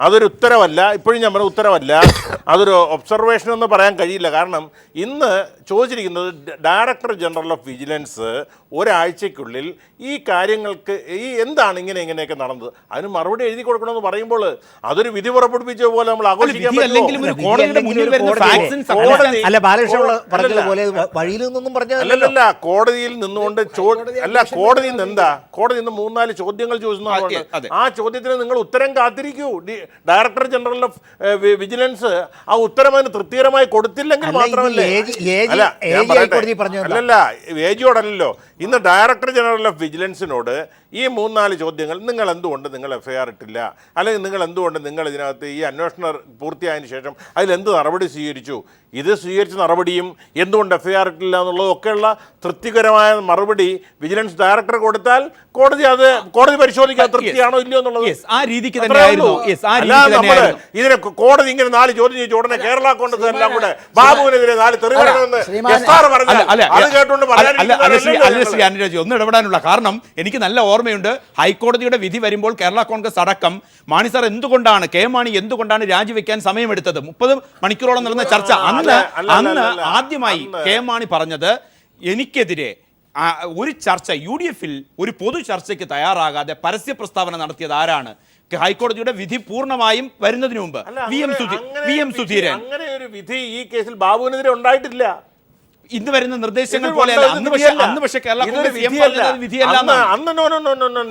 അതൊരു ഉത്തരവല്ല. ഇപ്പോഴും ഞാൻ പറഞ്ഞ ഉത്തരവല്ല, അതൊരു ഒബ്സർവേഷൻ എന്ന് പറയാൻ കഴിയില്ല. കാരണം ഇന്ന് ചോദിച്ചിരിക്കുന്നത് ഡയറക്ടർ ജനറൽ ഓഫ് വിജിലൻസ് ഒരാഴ്ചയ്ക്കുള്ളിൽ ഈ കാര്യങ്ങൾക്ക് എന്താണ് ഇങ്ങനെയൊക്കെ നടന്നത്, അതിന് മറുപടി എഴുതി കൊടുക്കണമെന്ന് പറയുമ്പോൾ അതൊരു വിധി പുറപ്പെടുപ്പിച്ച പോലെ നമ്മൾ ആഘോഷിക്കാൻ അല്ലല്ല. കോടതിയിൽ നിന്നുകൊണ്ട് കോടതിയിൽ നിന്ന് എന്താ, കോടതി നിന്ന് 3-4 ചോദ്യങ്ങൾ ചോദിച്ചു. ആ ചോദ്യത്തിന് നിങ്ങൾ ഉത്തരം കാത്തിരിക്കൂ. ഡയറക്ടർ ജനറൽ ഓഫ് വിജിലൻസ് ആ ഉത്തരം അതിന് തൃപ്തികരമായി കൊടുത്തില്ലെങ്കിൽ മാത്രമല്ലേ. അല്ലല്ല, ഏജിയോടല്ലോ. ഇന്ന് ഡയറക്ടർ ജനറൽ ഓഫ് വിജിലൻസിനോട് ഈ 3-4 ചോദ്യങ്ങൾ, നിങ്ങൾ എന്തുകൊണ്ട് FIR ഇട്ടില്ല, അല്ലെങ്കിൽ നിങ്ങൾ എന്തുകൊണ്ട് ഇതിനകത്ത് ഈ അന്വേഷണം പൂർത്തിയായതിനു ശേഷം അതിലെന്ത് നടപടി സ്വീകരിച്ചു, ഇത് സ്വീകരിച്ച നടപടിയും എന്തുകൊണ്ട് FIR ഇട്ടില്ല എന്നുള്ളതൊക്കെയുള്ള തൃപ്തികരമായ മറുപടി വിജിലൻസ് ഡയറക്ടർ കൊടുത്താൽ കോടതി പരിശോധിക്കാൻ തൃപ്തിയാണോ ഇല്ലയോ എന്നുള്ളത് ആ രീതിക്ക് തന്നെയായിരുന്നു. ഇതിനെ കോടതി ഇങ്ങനെ 4 ചോദ്യം ചോദിച്ച ഉടനെ കേരള കോൺഗ്രസ് എല്ലാം കൂടെ ബാബുവിനെതിരെ 4 തെറിവരണമെന്ന് അത് കേട്ടുകൊണ്ട് ശ്രീ ആന്റണി രാജു ഒന്ന് ഇടപെടാനുള്ള കാരണം എനിക്ക് നല്ല ഓർമ്മയുണ്ട്. ഹൈക്കോടതിയുടെ വിധി വരുമ്പോൾ കേരള കോൺഗ്രസ് അടക്കം മാണി സാർ എന്തുകൊണ്ടാണ്, KM മാണി എന്തുകൊണ്ടാണ് രാജിവെക്കാൻ സമയമെടുത്തത്, 30 മണിക്കൂറോളം നടന്ന ചർച്ച. അന്ന് ആദ്യമായി KM മാണി പറഞ്ഞത്, എനിക്കെതിരെ ഒരു ചർച്ച UDF-ൽ ഒരു പൊതു ചർച്ചയ്ക്ക് തയ്യാറാകാതെ പരസ്യ പ്രസ്താവന നടത്തിയത് ആരാണ്? ഹൈക്കോടതിയുടെ വിധി പൂർണ്ണമായും വരുന്നതിന് മുമ്പ് VM സുധീരൻ. അങ്ങനെ ഒരു വിധി ഈ കേസിൽ ബാബുവിനെതിരെ ഉണ്ടായിട്ടില്ല. ഇന്ന് വരുന്ന നിർദ്ദേശങ്ങൾ പോലെ അന്ന് പക്ഷേ കേരള വിധിയല്ല.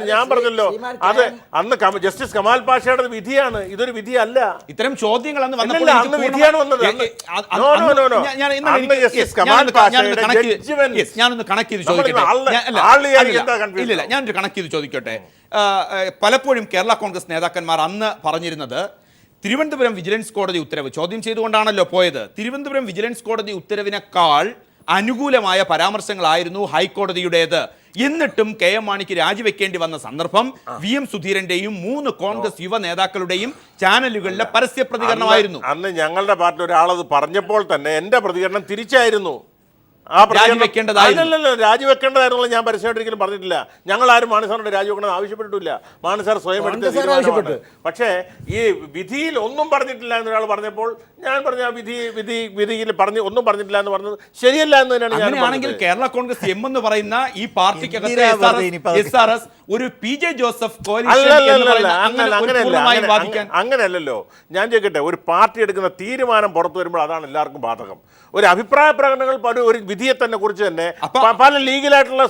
ഞാൻ പറഞ്ഞല്ലോ, അത് അന്ന് ജസ്റ്റിസ് കമാൽ പാഷയുടെ വിധിയാണ്, ഇതൊരു വിധിയല്ല. ഇത്തരം ചോദ്യങ്ങൾ അന്ന് വിധിയാണ് വന്നത്. ഞാനൊന്ന് കണക്ട് ചെയ്ത് ചോദിക്കട്ടെ. പലപ്പോഴും കേരള കോൺഗ്രസ് നേതാക്കന്മാർ അന്ന് പറഞ്ഞിരുന്നത്, തിരുവനന്തപുരം വിജിലൻസ് കോടതി ഉത്തരവ് ചോദ്യം ചെയ്തുകൊണ്ടാണല്ലോ പോയത്. തിരുവനന്തപുരം വിജിലൻസ് കോടതി ഉത്തരവിനേക്കാൾ അനുകൂലമായ പരാമർശങ്ങളായിരുന്നു ഹൈക്കോടതിയുടേത്. എന്നിട്ടും KM മാണിക്ക് രാജിവെക്കേണ്ടി വന്ന സന്ദർഭം VM സുധീരന്റെയും 3 കോൺഗ്രസ് യുവ നേതാക്കളുടെയും ചാനലുകളിലെ പരസ്യ പ്രതികരണമായിരുന്നു. അന്ന് ഞങ്ങളുടെ പാർട്ടി ഒരാളത് പറഞ്ഞപ്പോൾ തന്നെ എന്റെ പ്രതികരണം തിരിച്ചായിരുന്നു. രാജിവെക്കേണ്ടതായിരുന്നു. രാജിവെക്കേണ്ടതായിരുന്നു ഞാൻ പരസ്യമായിട്ട് ഒരിക്കലും പറഞ്ഞിട്ടില്ല. ഞങ്ങൾ ആരും മാണി സാറിന്റെ രാജിവെക്കണമെന്ന് ആവശ്യപ്പെട്ടിട്ടില്ല. മാണി സാർ സ്വയം എടുത്ത തീരുമാനമാണ്. പക്ഷേ ഈ വിധിയിൽ ഒന്നും പറഞ്ഞിട്ടില്ല എന്നൊരാൾ പറഞ്ഞപ്പോൾ ഞാൻ പറഞ്ഞ വിധിയിൽ ഒന്നും പറഞ്ഞിട്ടില്ല എന്ന് പറഞ്ഞത് ശരിയല്ല എന്ന് തന്നെയാണ് ഞാൻ അങ്ങനെയാണെങ്കിൽ പറഞ്ഞത്. കേരള കോൺഗ്രസ് എം എന്ന് പറയുന്ന ഈ പാർട്ടിക്കകത്ത് SRS ഒരു PJ ജോസഫ് അങ്ങനെയല്ലല്ലോ. ഞാൻ ചോദിക്കട്ടെ, ഒരു പാർട്ടി എടുക്കുന്ന തീരുമാനം പുറത്തു വരുമ്പോൾ അതാണ് എല്ലാവർക്കും ബാധകം. ഒരു അഭിപ്രായ പ്രകടനങ്ങൾ ഒരു വിധിയെ തന്നെ കുറിച്ച് തന്നെ പല ലീഗലായിട്ടുള്ള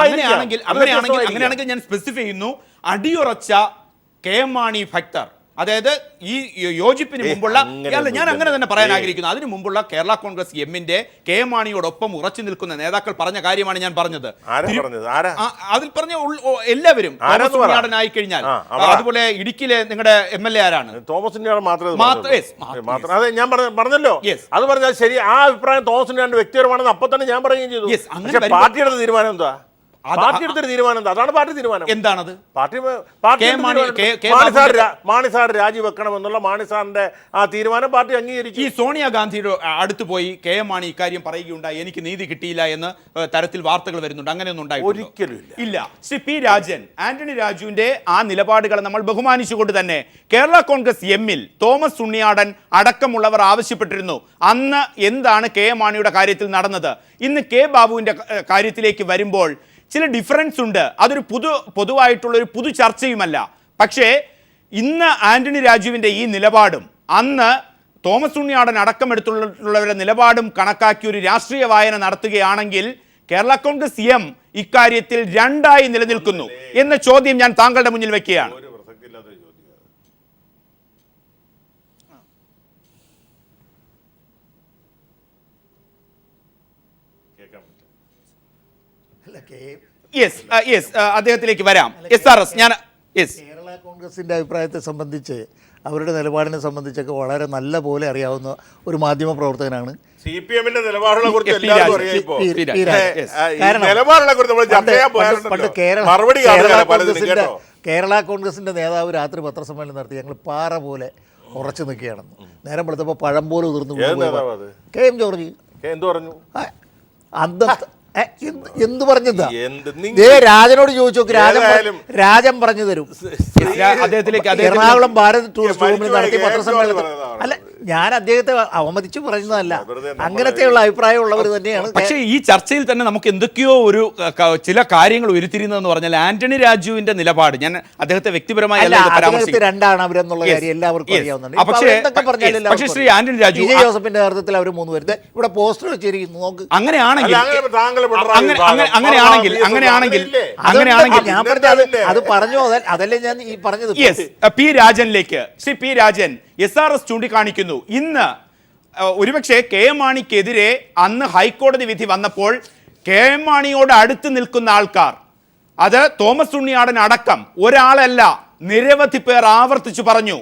അങ്ങനെയാണെങ്കിൽ ഞാൻ സ്പെസിഫൈ ചെയ്യുന്നു, അടിയുറച്ച KM മാണി ഭക്തർ, അതായത് ഈ യോജിപ്പിന് മുമ്പുള്ള, ഞാൻ അങ്ങനെ തന്നെ പറയാൻ ആഗ്രഹിക്കുന്നു, അതിനു മുമ്പുള്ള കേരള കോൺഗ്രസ് എമ്മിന്റെ KM മാണിയോടൊപ്പം ഉറച്ചു നിൽക്കുന്ന നേതാക്കൾ പറഞ്ഞ കാര്യമാണ് ഞാൻ പറഞ്ഞത്. അതിൽ പറഞ്ഞ എല്ലാവരും ആയി കഴിഞ്ഞാൽ, അതുപോലെ ഇടുക്കിയിലെ നിങ്ങളുടെ MLA ആരാണ്? തോമസ് ഉണ്ണിയാടൻ മാത്രമേ ഞാൻ പറഞ്ഞല്ലോ. അത് പറഞ്ഞാൽ ശരി, ആ അഭിപ്രായം തോമസ് ഉണ്ണിയാടന്റെ വ്യക്തിപരമാണെന്ന് അപ്പൊ തന്നെ ഞാൻ പറയുകയും ചെയ്തു. പാർട്ടിയുടെ തീരുമാനം എന്താ? പാർട്ടിയുടെ തീരുമാനം അതാണ് പാർട്ടി തീരുമാനം. എന്താണത്? മാണി സാർ രാജിവെക്കണമെന്നുള്ള മാണി സാറിന്റെ ആ തീരുമാനം പാർട്ടി അംഗീകരിച്ചു. ഈ സോണിയാഗാന്ധിയുടെ അടുത്ത് പോയി KM മാണി ഇക്കാര്യം പറയുകയുണ്ടായി, എനിക്ക് നീതി കിട്ടിയില്ല എന്ന് തരത്തിൽ വാർത്തകൾ വരുന്നുണ്ട്. അങ്ങനെയൊന്നും ഉണ്ടായിട്ടില്ല, ഒരിക്കലും ഇല്ല. ശ്രീ P. രാജൻ, ആന്റണി രാജുവിന്റെ ആ നിലപാടുകളെ നമ്മൾ ബഹുമാനിച്ചുകൊണ്ട് തന്നെ കേരള കോൺഗ്രസ് എമ്മിൽ തോമസ് ഉണ്ണിയാടൻ അടക്കമുള്ളവർ ആവശ്യപ്പെട്ടിരുന്നു, അന്ന് എന്താണ് KM മാണിയുടെ കാര്യത്തിൽ നടന്നത്. ഇന്ന് K. ബാബുവിന്റെ കാര്യത്തിലേക്ക് വരുമ്പോൾ ചില ഡിഫറൻസ് ഉണ്ട്. അതൊരു പൊതുവായിട്ടുള്ളൊരു പുതു ചർച്ചയുമല്ല. പക്ഷേ ഇന്ന് ആന്റണി രാജുവിൻ്റെ ഈ നിലപാടും അന്ന് തോമസ് ഉണ്ണിയാടൻ അടക്കമെടുത്തുള്ളവരുടെ നിലപാടും കണക്കാക്കി ഒരു രാഷ്ട്രീയ വായന നടത്തുകയാണെങ്കിൽ കേരള കോൺഗ്രസ് എം ഇക്കാര്യത്തിൽ രണ്ടായി നിലനിൽക്കുന്നു എന്ന ചോദ്യം ഞാൻ താങ്കളുടെ മുന്നിൽ വെക്കുകയാണ്. അദ്ദേഹത്തിലേക്ക് വരാം. കേരള കോൺഗ്രസിന്റെ അഭിപ്രായത്തെ സംബന്ധിച്ച്, അവരുടെ നിലപാടിനെ സംബന്ധിച്ചൊക്കെ വളരെ നല്ല പോലെ അറിയാവുന്ന ഒരു മാധ്യമ പ്രവർത്തകനാണ്. CPM-ന്റെ നിലപാടുകളെ കുറിച്ച് എല്ലാവർക്കും അറിയാം. കേരള കോൺഗ്രസിന്റെ നേതാവ് രാത്രി പത്രസമ്മേളനം നടത്തി, ഞങ്ങൾ പാറ പോലെ ഉറച്ചു നിൽക്കുകയാണെന്ന്. നേരം വെളുത്തപ്പോൾ പഴം പോലെ ഉതിർന്നു KM ജോർജ് എന്ത് പറഞ്ഞു? എന്ത് പറഞ്ഞതാ? രാജനോട് ചോദിച്ചു നോക്ക്, രാജൻ പറഞ്ഞു തരും. എറണാകുളം ഭാരത് ടൂറിസ്റ്റ് ഹോമിൽ നടത്തിയ പത്രസമ്മേളനത്തിൽ അല്ല, ഞാൻ അദ്ദേഹത്തെ അവമതിച്ചു പറയുന്നതല്ല, അങ്ങനത്തെയുള്ള അഭിപ്രായമുള്ളവർ തന്നെയാണ്. പക്ഷേ ഈ ചർച്ചയിൽ തന്നെ നമുക്ക് എന്തൊക്കെയോ ഒരു ചില കാര്യങ്ങൾ ഉരുത്തിരിയുന്നതെന്ന് പറഞ്ഞാൽ ആന്റണി രാജുവിന്റെ നിലപാട്, ഞാൻ അദ്ദേഹത്തെ വ്യക്തിപരമായി രണ്ടാണ് അവരെന്നുള്ള കാര്യം എല്ലാവർക്കും അറിയാവുന്നതാണ്. പക്ഷേ ശ്രീ ആന്റണി രാജു ജോസഫിന്റെ നേതൃത്വത്തിൽ അവർ 3 പേര് ഇവിടെ പോസ്റ്റർ വെച്ചിരിക്കുന്നു, നോക്ക്. അങ്ങനെയാണെങ്കിൽ ഞാൻ പറഞ്ഞത് അത് പറഞ്ഞോ, അതല്ലേ ഞാൻ ഈ പറഞ്ഞത്. P. രാജനിലേക്ക്. Shri P. Rajan, SRS ചൂണ്ടിക്കാണിക്കുന്നു, ഇന്ന് ഒരുപക്ഷെ KM മാണിക്കെതിരെ അന്ന് ഹൈക്കോടതി വിധി വന്നപ്പോൾ KM മാണിയോട് അടുത്ത് നിൽക്കുന്ന ആൾക്കാർ, അത് തോമസ് ഉണ്ണിയാടൻ അടക്കം ഒരാളല്ല നിരവധി പേർ ആവർത്തിച്ചു പറഞ്ഞു,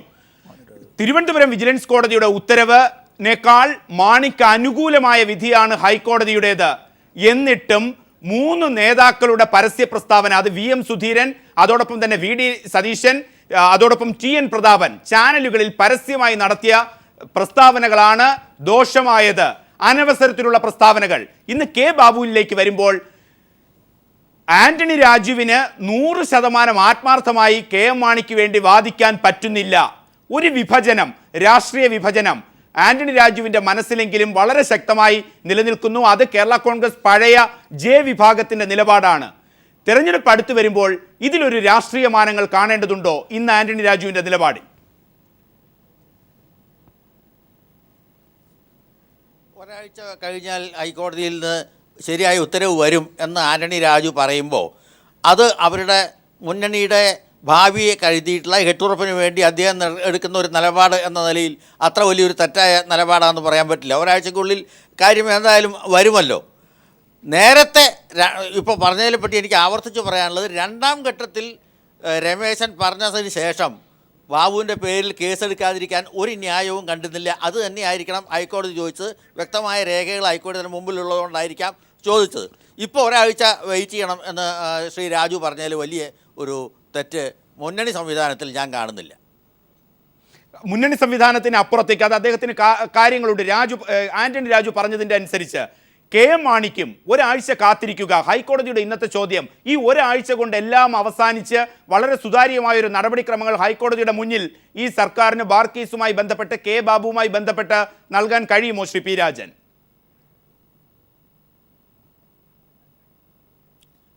തിരുവനന്തപുരം വിജിലൻസ് കോടതിയുടെ ഉത്തരവിനേക്കാൾ മാണിക്ക് അനുകൂലമായ വിധിയാണ് ഹൈക്കോടതിയുടേത്. എന്നിട്ടും 3 നേതാക്കളുടെ പരസ്യ പ്രസ്താവന, അത് VM സുധീരൻ, അതോടൊപ്പം തന്നെ VD സതീശൻ, അതോടൊപ്പം TN പ്രതാപൻ ചാനലുകളിൽ പരസ്യമായി നടത്തിയ പ്രസ്താവനകളാണ് ദോഷമായത്, അനവസരത്തിലുള്ള പ്രസ്താവനകൾ. ഇന്ന് K. ബാബുവിലേക്ക് വരുമ്പോൾ ആന്റണി രാജുവിന് 100% ആത്മാർത്ഥമായി KM മാണിക്ക് വേണ്ടി വാദിക്കാൻ പറ്റുന്നില്ല. ഒരു വിഭജനം, രാഷ്ട്രീയ വിഭജനം ആന്റണി രാജുവിന്റെ മനസ്സിലെങ്കിലും വളരെ ശക്തമായി നിലനിൽക്കുന്നു. അത് കേരള കോൺഗ്രസ് പഴയ J വിഭാഗത്തിന്റെ നിലപാടാണ്. തെരഞ്ഞെടുപ്പ് അടുത്ത് വരുമ്പോൾ ഇതിലൊരു രാഷ്ട്രീയ മാനങ്ങൾ കാണേണ്ടതുണ്ടോ ഇന്ന് ആന്റണി രാജുവിന്റെ നിലപാടിൽ? ഒരാഴ്ച കഴിഞ്ഞാൽ ഹൈക്കോടതിയിൽ നിന്ന് ശരിയായ ഉത്തരവ് വരും എന്ന് ആന്റണി രാജു പറയുമ്പോൾ അത് അവരുടെ മുന്നണിയുടെ ഭാവിയെ കരുതിയിട്ടുള്ള കെട്ടുറപ്പിന് വേണ്ടി അദ്ദേഹം എടുക്കുന്ന ഒരു നിലപാട് എന്ന നിലയിൽ അത്ര വലിയൊരു തെറ്റായ നിലപാടാണെന്ന് പറയാൻ പറ്റില്ല. ഒരാഴ്ചക്കുള്ളിൽ കാര്യം എന്തായാലും വരുമല്ലോ. നേരത്തെ ഇപ്പോൾ പറഞ്ഞതിനെ പറ്റി എനിക്ക് ആവർത്തിച്ച് പറയാനുള്ളത്, 2ാം ഘട്ടത്തിൽ രമേശൻ പറഞ്ഞതിന് ശേഷം ബാബുവിൻ്റെ പേരിൽ കേസെടുക്കാതിരിക്കാൻ ഒരു ന്യായവും കണ്ടുന്നില്ല. അത് തന്നെയായിരിക്കണം ഹൈക്കോടതി ചോദിച്ചത്. വ്യക്തമായ രേഖകൾ ഹൈക്കോടതിയുടെ മുമ്പിലുള്ളതുകൊണ്ടായിരിക്കാം ചോദിച്ചത്. ഇപ്പോൾ ഒരാഴ്ച വെയിറ്റ് ചെയ്യണം എന്ന് ശ്രീ രാജു പറഞ്ഞതിൽ വലിയ ഒരു തെറ്റ് മുന്നണി സംവിധാനത്തിൽ ഞാൻ കാണുന്നില്ല. മുന്നണി സംവിധാനത്തിന് അപ്പുറത്തേക്ക് അത് അദ്ദേഹത്തിന് കാര്യങ്ങളുണ്ട്. ആന്റണി രാജു പറഞ്ഞതിൻ്റെ അനുസരിച്ച് കെ എം മാണിക്കും ഒരാഴ്ച കാത്തിരിക്കുക. ഹൈക്കോടതിയുടെ ഇന്നത്തെ ചോദ്യം, ഈ ഒരാഴ്ച കൊണ്ട് എല്ലാം അവസാനിച്ച് വളരെ സുതാര്യമായൊരു നടപടിക്രമങ്ങൾ ഹൈക്കോടതിയുടെ മുന്നിൽ ഈ സർക്കാരിന് ബാർ കേസുമായി ബന്ധപ്പെട്ട് കെ ബാബുവുമായി ബന്ധപ്പെട്ട് നൽകാൻ കഴിയുമോ ശ്രീ പി രാജൻ?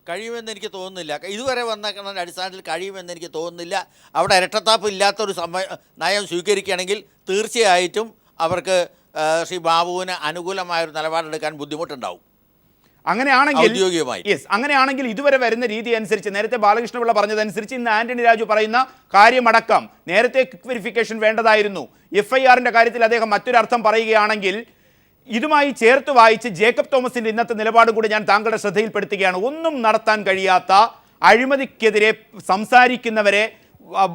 കഴിയുമെന്ന് എനിക്ക് തോന്നുന്നില്ല. ഇതുവരെ വന്ന അടിസ്ഥാനത്തിൽ കഴിയുമെന്ന് എനിക്ക് തോന്നുന്നില്ല. അവിടെ ഇരട്ടത്താപ്പ് ഇല്ലാത്തൊരു നയം സ്വീകരിക്കുകയാണെങ്കിൽ തീർച്ചയായിട്ടും അവർക്ക് ശ്രീ ബാബുവിന് അനുകൂലമായൊരു നിലപാടെടുക്കാൻ ബുദ്ധിമുട്ടുണ്ടാവും. അങ്ങനെയാണെങ്കിൽ ഇതുവരെ വരുന്ന രീതി അനുസരിച്ച്, നേരത്തെ ബാലകൃഷ്ണപിള്ള പറഞ്ഞതനുസരിച്ച് ഇന്ന് ആന്റണി രാജു പറയുന്ന കാര്യമടക്കം നേരത്തെ ക്വിക്ക് വെരിഫിക്കേഷൻ വേണ്ടതായിരുന്നു. FIRന്റെ കാര്യത്തിൽ അദ്ദേഹം മറ്റൊരർത്ഥം പറയുകയാണെങ്കിൽ ഇതുമായി ചേർത്ത് വായിച്ച് ജേക്കബ് തോമസിന്റെ ഇന്നത്തെ നിലപാട് കൂടി ഞാൻ താങ്കളുടെ ശ്രദ്ധയിൽപ്പെടുത്തുകയാണ്. ഒന്നും നടത്താൻ കഴിയാത്ത, അഴിമതിക്കെതിരെ സംസാരിക്കുന്നവരെ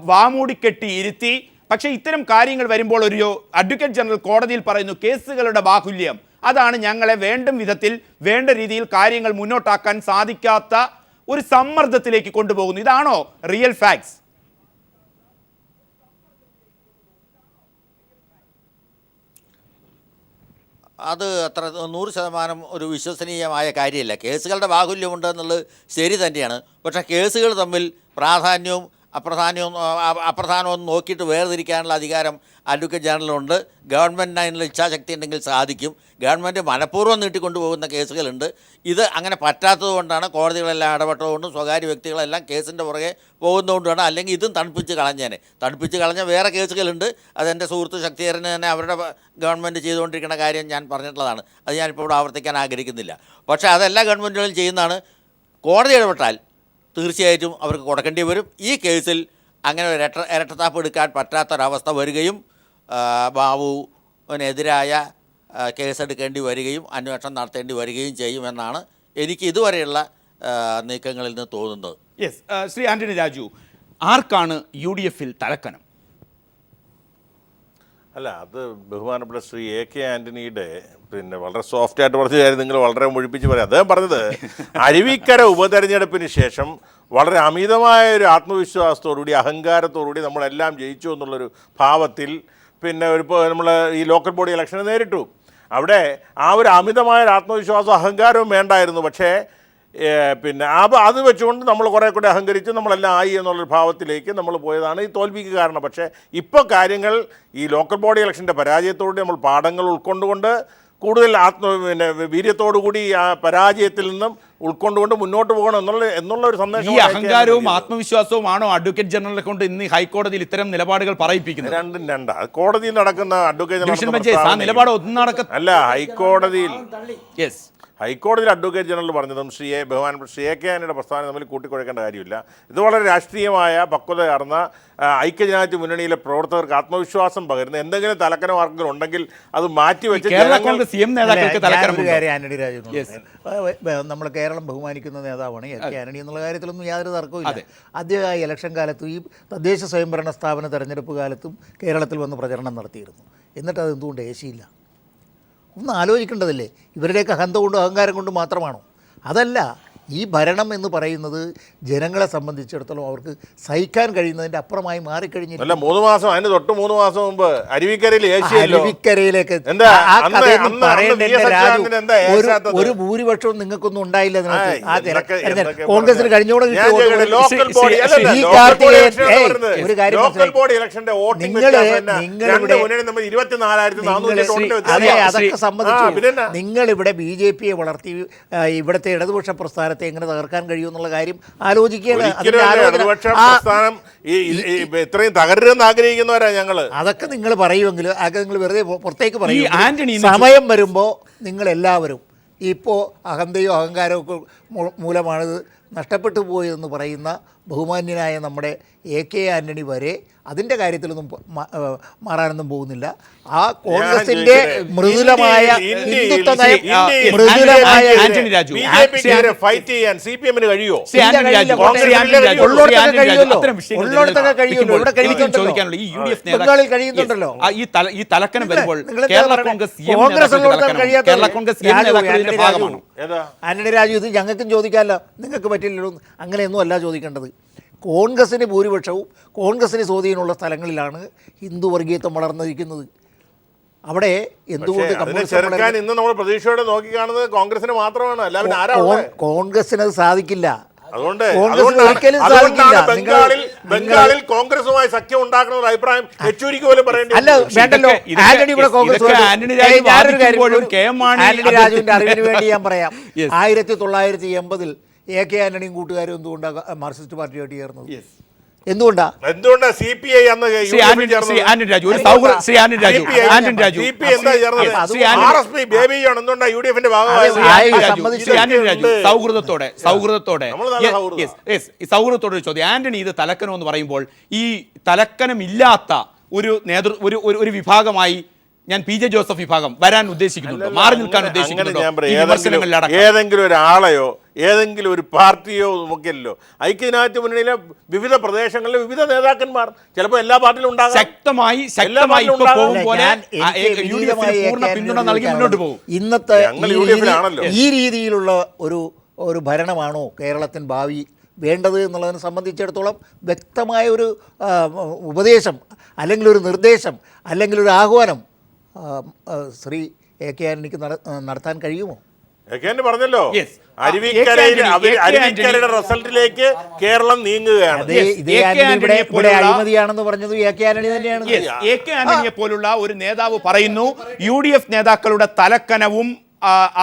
വാമൂടിക്കെട്ടി ഇരുത്തി, പക്ഷേ ഇത്തരം കാര്യങ്ങൾ വരുമ്പോൾ ഒരു അഡ്വക്കേറ്റ് ജനറൽ കോടതിയിൽ പറയുന്നു കേസുകളുടെ ബാഹുല്യം അതാണ് ഞങ്ങളെ വേണ്ടും വിധത്തിൽ വേണ്ട രീതിയിൽ കാര്യങ്ങൾ മുന്നോട്ടാക്കാൻ സാധിക്കാത്ത ഒരു സമ്മർദ്ദത്തിലേക്ക് കൊണ്ടുപോകുന്നു. ഇതാണോ റിയൽ ഫാക്ട്സ്? അത് അത്ര 100% ഒരു വിശ്വസനീയമായ കാര്യമല്ല. കേസുകളുടെ ബാഹുല്യമുണ്ട് എന്നുള്ളത് ശരി തന്നെയാണ്. പക്ഷേ കേസുകൾ തമ്മിൽ പ്രാധാന്യവും അപ്രധാനവും നോക്കിയിട്ട് വേർതിരിക്കാനുള്ള അധികാരം അഡ്വക്കേറ്റ് ജനറലുണ്ട്. ഗവൺമെൻറ്റിന് അതിനുള്ള ഇച്ഛാശക്തി ഉണ്ടെങ്കിൽ സാധിക്കും. ഗവൺമെൻറ് മനഃപൂർവ്വം നീട്ടിക്കൊണ്ടുപോകുന്ന കേസുകളുണ്ട്. ഇത് അങ്ങനെ പറ്റാത്തത് കൊണ്ടാണ് കോടതികളെല്ലാം ഇടപെട്ടതുകൊണ്ടും സ്വകാര്യ വ്യക്തികളെല്ലാം കേസിൻ്റെ പുറകെ പോകുന്നതുകൊണ്ടാണ്. അല്ലെങ്കിൽ ഇതും തണുപ്പിച്ച് കളഞ്ഞ വേറെ കേസുകളുണ്ട്. അതെൻ്റെ സുഹൃത്ത് ശക്തിധരന് തന്നെ അവരുടെ ഗവൺമെൻറ് ചെയ്തുകൊണ്ടിരിക്കുന്ന കാര്യം ഞാൻ പറഞ്ഞിട്ടുള്ളതാണ്. അത് ഞാനിപ്പോൾ ഇവിടെ ആവർത്തിക്കാൻ ആഗ്രഹിക്കുന്നില്ല. പക്ഷേ അതെല്ലാ ഗവൺമെൻറ്റുകളും ചെയ്യുന്നതാണ്. കോടതി ഇടപെട്ടാൽ തീർച്ചയായിട്ടും അവർക്ക് കൊടുക്കേണ്ടി വരും. ഈ കേസിൽ അങ്ങനെ ഒരു ഇരട്ടത്താപ്പ് എടുക്കാൻ പറ്റാത്തൊരവസ്ഥ വരികയും ബാബുവിനെതിരായ കേസെടുക്കേണ്ടി വരികയും അന്വേഷണം നടത്തേണ്ടി വരികയും ചെയ്യുമെന്നാണ് എനിക്ക് ഇതുവരെയുള്ള നീക്കങ്ങളിൽ നിന്ന് തോന്നുന്നത്. യെസ്, ശ്രീ ആന്റണി രാജു, ആർക്കാണ് UDFൽ തലക്കനം? അല്ല, അത് ബഹുമാനപ്പെട്ട ശ്രീ AK ആൻ്റണിയുടെ വളരെ സോഫ്റ്റ് ആയിട്ട് പറഞ്ഞ കാര്യം നിങ്ങൾ വളരെ മുഴിപ്പിച്ച് പറയാം. അദ്ദേഹം പറഞ്ഞത് അരുവിക്കര ഉപതെരഞ്ഞെടുപ്പിന് ശേഷം വളരെ അമിതമായ ഒരു ആത്മവിശ്വാസത്തോടുകൂടി അഹങ്കാരത്തോടുകൂടി നമ്മളെല്ലാം ജയിച്ചു എന്നുള്ളൊരു ഭാവത്തിൽ നമ്മൾ ഈ ലോക്കൽ ബോഡി ഇലക്ഷനെ നേരിട്ടു. അവിടെ ആ ഒരു അമിതമായ ഒരു ആത്മവിശ്വാസവും അഹങ്കാരവും വേണ്ടായിരുന്നു. പക്ഷേ അത് വെച്ചുകൊണ്ട് നമ്മൾ കുറേ കൂടെ അഹങ്കരിച്ച് നമ്മളെല്ലാം ആയി എന്നുള്ളൊരു ഭാവത്തിലേക്ക് നമ്മൾ പോയതാണ് ഈ തോൽവിക്ക് കാരണം. പക്ഷേ ഇപ്പോൾ കാര്യങ്ങൾ ഈ ലോക്കൽ ബോഡി ഇലക്ഷൻ്റെ പരാജയത്തോടെ നമ്മൾ പാഠങ്ങൾ ഉൾക്കൊണ്ടുകൊണ്ട് കൂടുതൽ വീര്യത്തോടുകൂടി ആ പരാജയത്തിൽ നിന്നും ഉൾക്കൊണ്ടുകൊണ്ട് മുന്നോട്ട് പോകണം എന്നുള്ള ഒരു സന്ദേശം. ഈ അഹങ്കാരവും ആത്മവിശ്വാസവുമാണോ അഡ്വക്കേറ്റ് ജനറലെ കൊണ്ട് ഇന്ന് ഹൈക്കോടതിയിൽ ഇത്തരം നിലപാടുകൾ പറയിപ്പിക്കുന്നത്? രണ്ടും രണ്ടാ. കോടതിയിൽ നടക്കുന്ന അഡ്വക്കേറ്റ് നിലപാട് ഒന്നും അല്ല. ഹൈക്കോടതിയിൽ അഡ്വക്കേറ്റ് ജനറൽ പറഞ്ഞതും ബഹുമാനപ്പെട്ട ശ്രീ AK ആൻ്റണിയുടെ പ്രസ്താവന തമ്മിൽ കൂട്ടിക്കുഴക്കേണ്ട കാര്യമില്ല. ഇത് വളരെ രാഷ്ട്രീയമായ പക്വതയാർന്ന ഐക്യജനാധിപത്യ മുന്നണിയിലെ പ്രവർത്തകർക്ക് ആത്മവിശ്വാസം പകരുന്ന എന്തെങ്കിലും തലക്കനം ആർക്കെങ്കിലും ഉണ്ടെങ്കിൽ അത് മാറ്റിവെച്ച് ആന്റണി രാജു നമ്മൾ കേരളം ബഹുമാനിക്കുന്ന നേതാവാണ് AK ആന്റണി എന്നുള്ള കാര്യത്തിലൊന്നും യാതൊരു തർക്കവുമില്ല. അദ്ദേഹം ആ ഇലക്ഷൻ കാലത്തും ഈ തദ്ദേശ സ്വയംഭരണ സ്ഥാപന തെരഞ്ഞെടുപ്പ് കാലത്തും കേരളത്തിൽ വന്ന് പ്രചരണം നടത്തിയിരുന്നു. എന്നിട്ട് അത് എന്തുകൊണ്ട് ഏശിയില്ല? ഒന്ന് ആലോചിക്കേണ്ടതല്ലേ? ഇവരുടെയൊക്കെ അഹന്ത കൊണ്ടും അഹങ്കാരം കൊണ്ടും മാത്രമാണോ? അതല്ല, ഈ ഭരണം എന്ന് പറയുന്നത് ജനങ്ങളെ സംബന്ധിച്ചിടത്തോളം അവർക്ക് സഹിക്കാൻ കഴിയുന്നതിൻ്റെ അപ്പുറമായി മാറിക്കഴിഞ്ഞില്ല. 3 മാസം അതിന് തൊട്ട് 3 മാസം മുമ്പ് അരുവിക്കരയിലേക്ക് ഒരു ഭൂരിപക്ഷവും നിങ്ങൾക്കൊന്നും ഉണ്ടായില്ല. കോൺഗ്രസിന് കഴിഞ്ഞോടെ ഒരു കാര്യം അതൊക്കെ സംബന്ധിച്ചു നിങ്ങളിവിടെ BJPയെ വളർത്തി ഇവിടുത്തെ ഇടതുപക്ഷ പ്രസ്ഥാനത്തെ എങ്ങനെ തകർക്കാൻ കഴിയുമെന്നുള്ള കാര്യം ആലോചിക്കുകയാണ്. ഇത്രയും തകരുതെന്ന് ആഗ്രഹിക്കുന്നവരാ ഞങ്ങൾ. അതൊക്കെ നിങ്ങൾ പറയുമെങ്കിൽ അതൊക്കെ നിങ്ങൾ വെറുതെ പുറത്തേക്ക് പറയും. സമയം വരുമ്പോൾ നിങ്ങളെല്ലാവരും ഇപ്പോൾ അഹന്തയോ അഹങ്കാരമോ ഒക്കെ മൂലമാണിത് നഷ്ടപ്പെട്ടു പോയതെന്ന് പറയുന്ന ബഹുമാന്യനായ നമ്മുടെ AK ആന്റണി വരെ അതിൻ്റെ കാര്യത്തിലൊന്നും മാറാനൊന്നും പോകുന്നില്ല. ആ കോൺഗ്രസിന്റെ മൃദുലമായ ഹിന്ദുത്വ നയം ഉള്ളിടത്തൊക്കെ കഴിയുമല്ലോ. ഇവിടെ ബംഗാളിൽ കഴിയുന്നുണ്ടല്ലോ. ആന്റണി രാജു ഇത് ഞങ്ങൾക്കും ചോദിക്കാമല്ലോ, നിങ്ങൾക്ക് പറ്റില്ലല്ലോ. അങ്ങനെയൊന്നും അല്ല ചോദിക്കേണ്ടത്. കോൺഗ്രസിന് ഭൂരിപക്ഷവും കോൺഗ്രസിന് സ്വാധീനമുള്ള സ്ഥലങ്ങളിലാണ് ഹിന്ദു വർഗീയത്വം വളർന്നിരിക്കുന്നത്. അവിടെ എന്തുകൊണ്ട് ചെറുക്കാൻ ഇന്ന് നമ്മൾ പ്രതീക്ഷയോടെ നോക്കിക്കാണുന്നത് കോൺഗ്രസിന് മാത്രമാണ്. എല്ലാവരും ആരാ കോൺഗ്രസിന് അത് സാധിക്കില്ല. ബംഗാളിൽ കോൺഗ്രസുമായി സഖ്യം ഉണ്ടാക്കുന്ന അഭിപ്രായം യെച്ചൂരിക്ക് പോലും പറയേണ്ടി അല്ല വേണ്ടല്ലോ. ആന്റണി ഇവിടെ കോൺഗ്രസ് രാജുവിന്റെ അറിവിന് വേണ്ടി ഞാൻ പറയാം, 1980 AK ആന്റണിയും കൂട്ടുകാരും എന്തുകൊണ്ടാണ് മാർക്സിസ്റ്റ് പാർട്ടിയായിട്ട് ചേർന്നത്? എന്തുകൊണ്ടാ CPI അന്ന് സൗഹൃദത്തോടെ ചോദ്യം. ആന്റണി ഇത് തലക്കനം എന്ന് പറയുമ്പോൾ ഈ തലക്കനമില്ലാത്ത ഒരു വിഭാഗമായി ഞാൻ PJ ജോസഫ് വിഭാഗം വരാൻ ഉദ്ദേശിക്കുന്നുണ്ടോ, മാറി നിൽക്കാൻ ഉദ്ദേശിക്കുന്നുണ്ടോ? ഏതെങ്കിലും ഒരാളെയോ ഏതെങ്കിലും ഒരു പാർട്ടിയോ നോക്കിയല്ലോ. ഐക്യജനാധിപത്യ മുന്നണിയിലെ വിവിധ പ്രദേശങ്ങളിലെ വിവിധ നേതാക്കന്മാർ ചിലപ്പോൾ എല്ലാ പാർട്ടിയിലും ഉണ്ടാകും. ശക്തമായി പിന്തുണ നൽകി മുന്നോട്ട് പോകും. ഇന്നത്തെ ഈ രീതിയിലുള്ള ഒരു ഭരണമാണോ കേരളത്തിന് ഭാവി വേണ്ടത് എന്നുള്ളതിനെ സംബന്ധിച്ചിടത്തോളം വ്യക്തമായ ഒരു ഉപദേശം അല്ലെങ്കിൽ ഒരു നിർദ്ദേശം അല്ലെങ്കിൽ ഒരു ആഹ്വാനം ശ്രീ AK ആന്റണിക്ക് നടത്താൻ കഴിയുമോ? പറഞ്ഞല്ലോ, അരുവിക്കരയുടെ റിസൾട്ടിലേക്ക് കേരളം നീങ്ങുകയാണ്. ഇവിടെ അഴിമതിയാണെന്ന് പറഞ്ഞത് AK ആന്റണി തന്നെയാണ്. AK ആന്റണിയെ പോലുള്ള ഒരു നേതാവ് പറയുന്നു UDF നേതാക്കളുടെ തലക്കനവും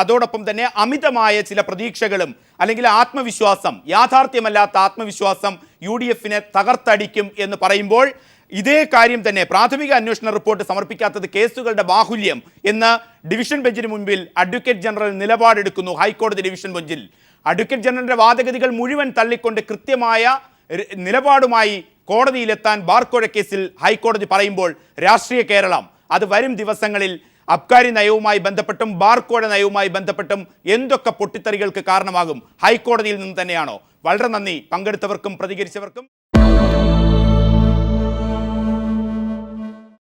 അതോടൊപ്പം തന്നെ അമിതമായ ചില പ്രതീക്ഷകളും അല്ലെങ്കിൽ ആത്മവിശ്വാസം, യാഥാർത്ഥ്യമല്ലാത്ത ആത്മവിശ്വാസം UDFനെ തകർത്തടിക്കും എന്ന് പറയുമ്പോൾ ഇതേ കാര്യം തന്നെ പ്രാഥമിക അന്വേഷണ റിപ്പോർട്ട് സമർപ്പിക്കാത്തത് കേസുകളുടെ ബാഹുല്യം എന്ന് ഡിവിഷൻ ബെഞ്ചിന് മുൻപിൽ അഡ്വക്കേറ്റ് ജനറൽ നിലപാടെടുക്കുന്നു. ഹൈക്കോടതി ഡിവിഷൻ ബെഞ്ചിൽ അഡ്വക്കേറ്റ് ജനറലിന്റെ വാദഗതികൾ മുഴുവൻ തള്ളിക്കൊണ്ട് കൃത്യമായ നിലപാടുമായി കോടതിയിലെത്താൻ ബാർക്കോഴ കേസിൽ ഹൈക്കോടതി പറയുമ്പോൾ രാഷ്ട്രീയ കേരളം അത് വരും ദിവസങ്ങളിൽ അബ്കാരി നയവുമായി ബന്ധപ്പെട്ടും ബാർക്കോഴ നയവുമായി ബന്ധപ്പെട്ടും എന്തൊക്കെ പൊട്ടിത്തെറികൾക്ക് കാരണമാകും ഹൈക്കോടതിയിൽ നിന്ന് തന്നെയാണോ? വളരെ നന്ദി പങ്കെടുത്തവർക്കും പ്രതികരിച്ചവർക്കും.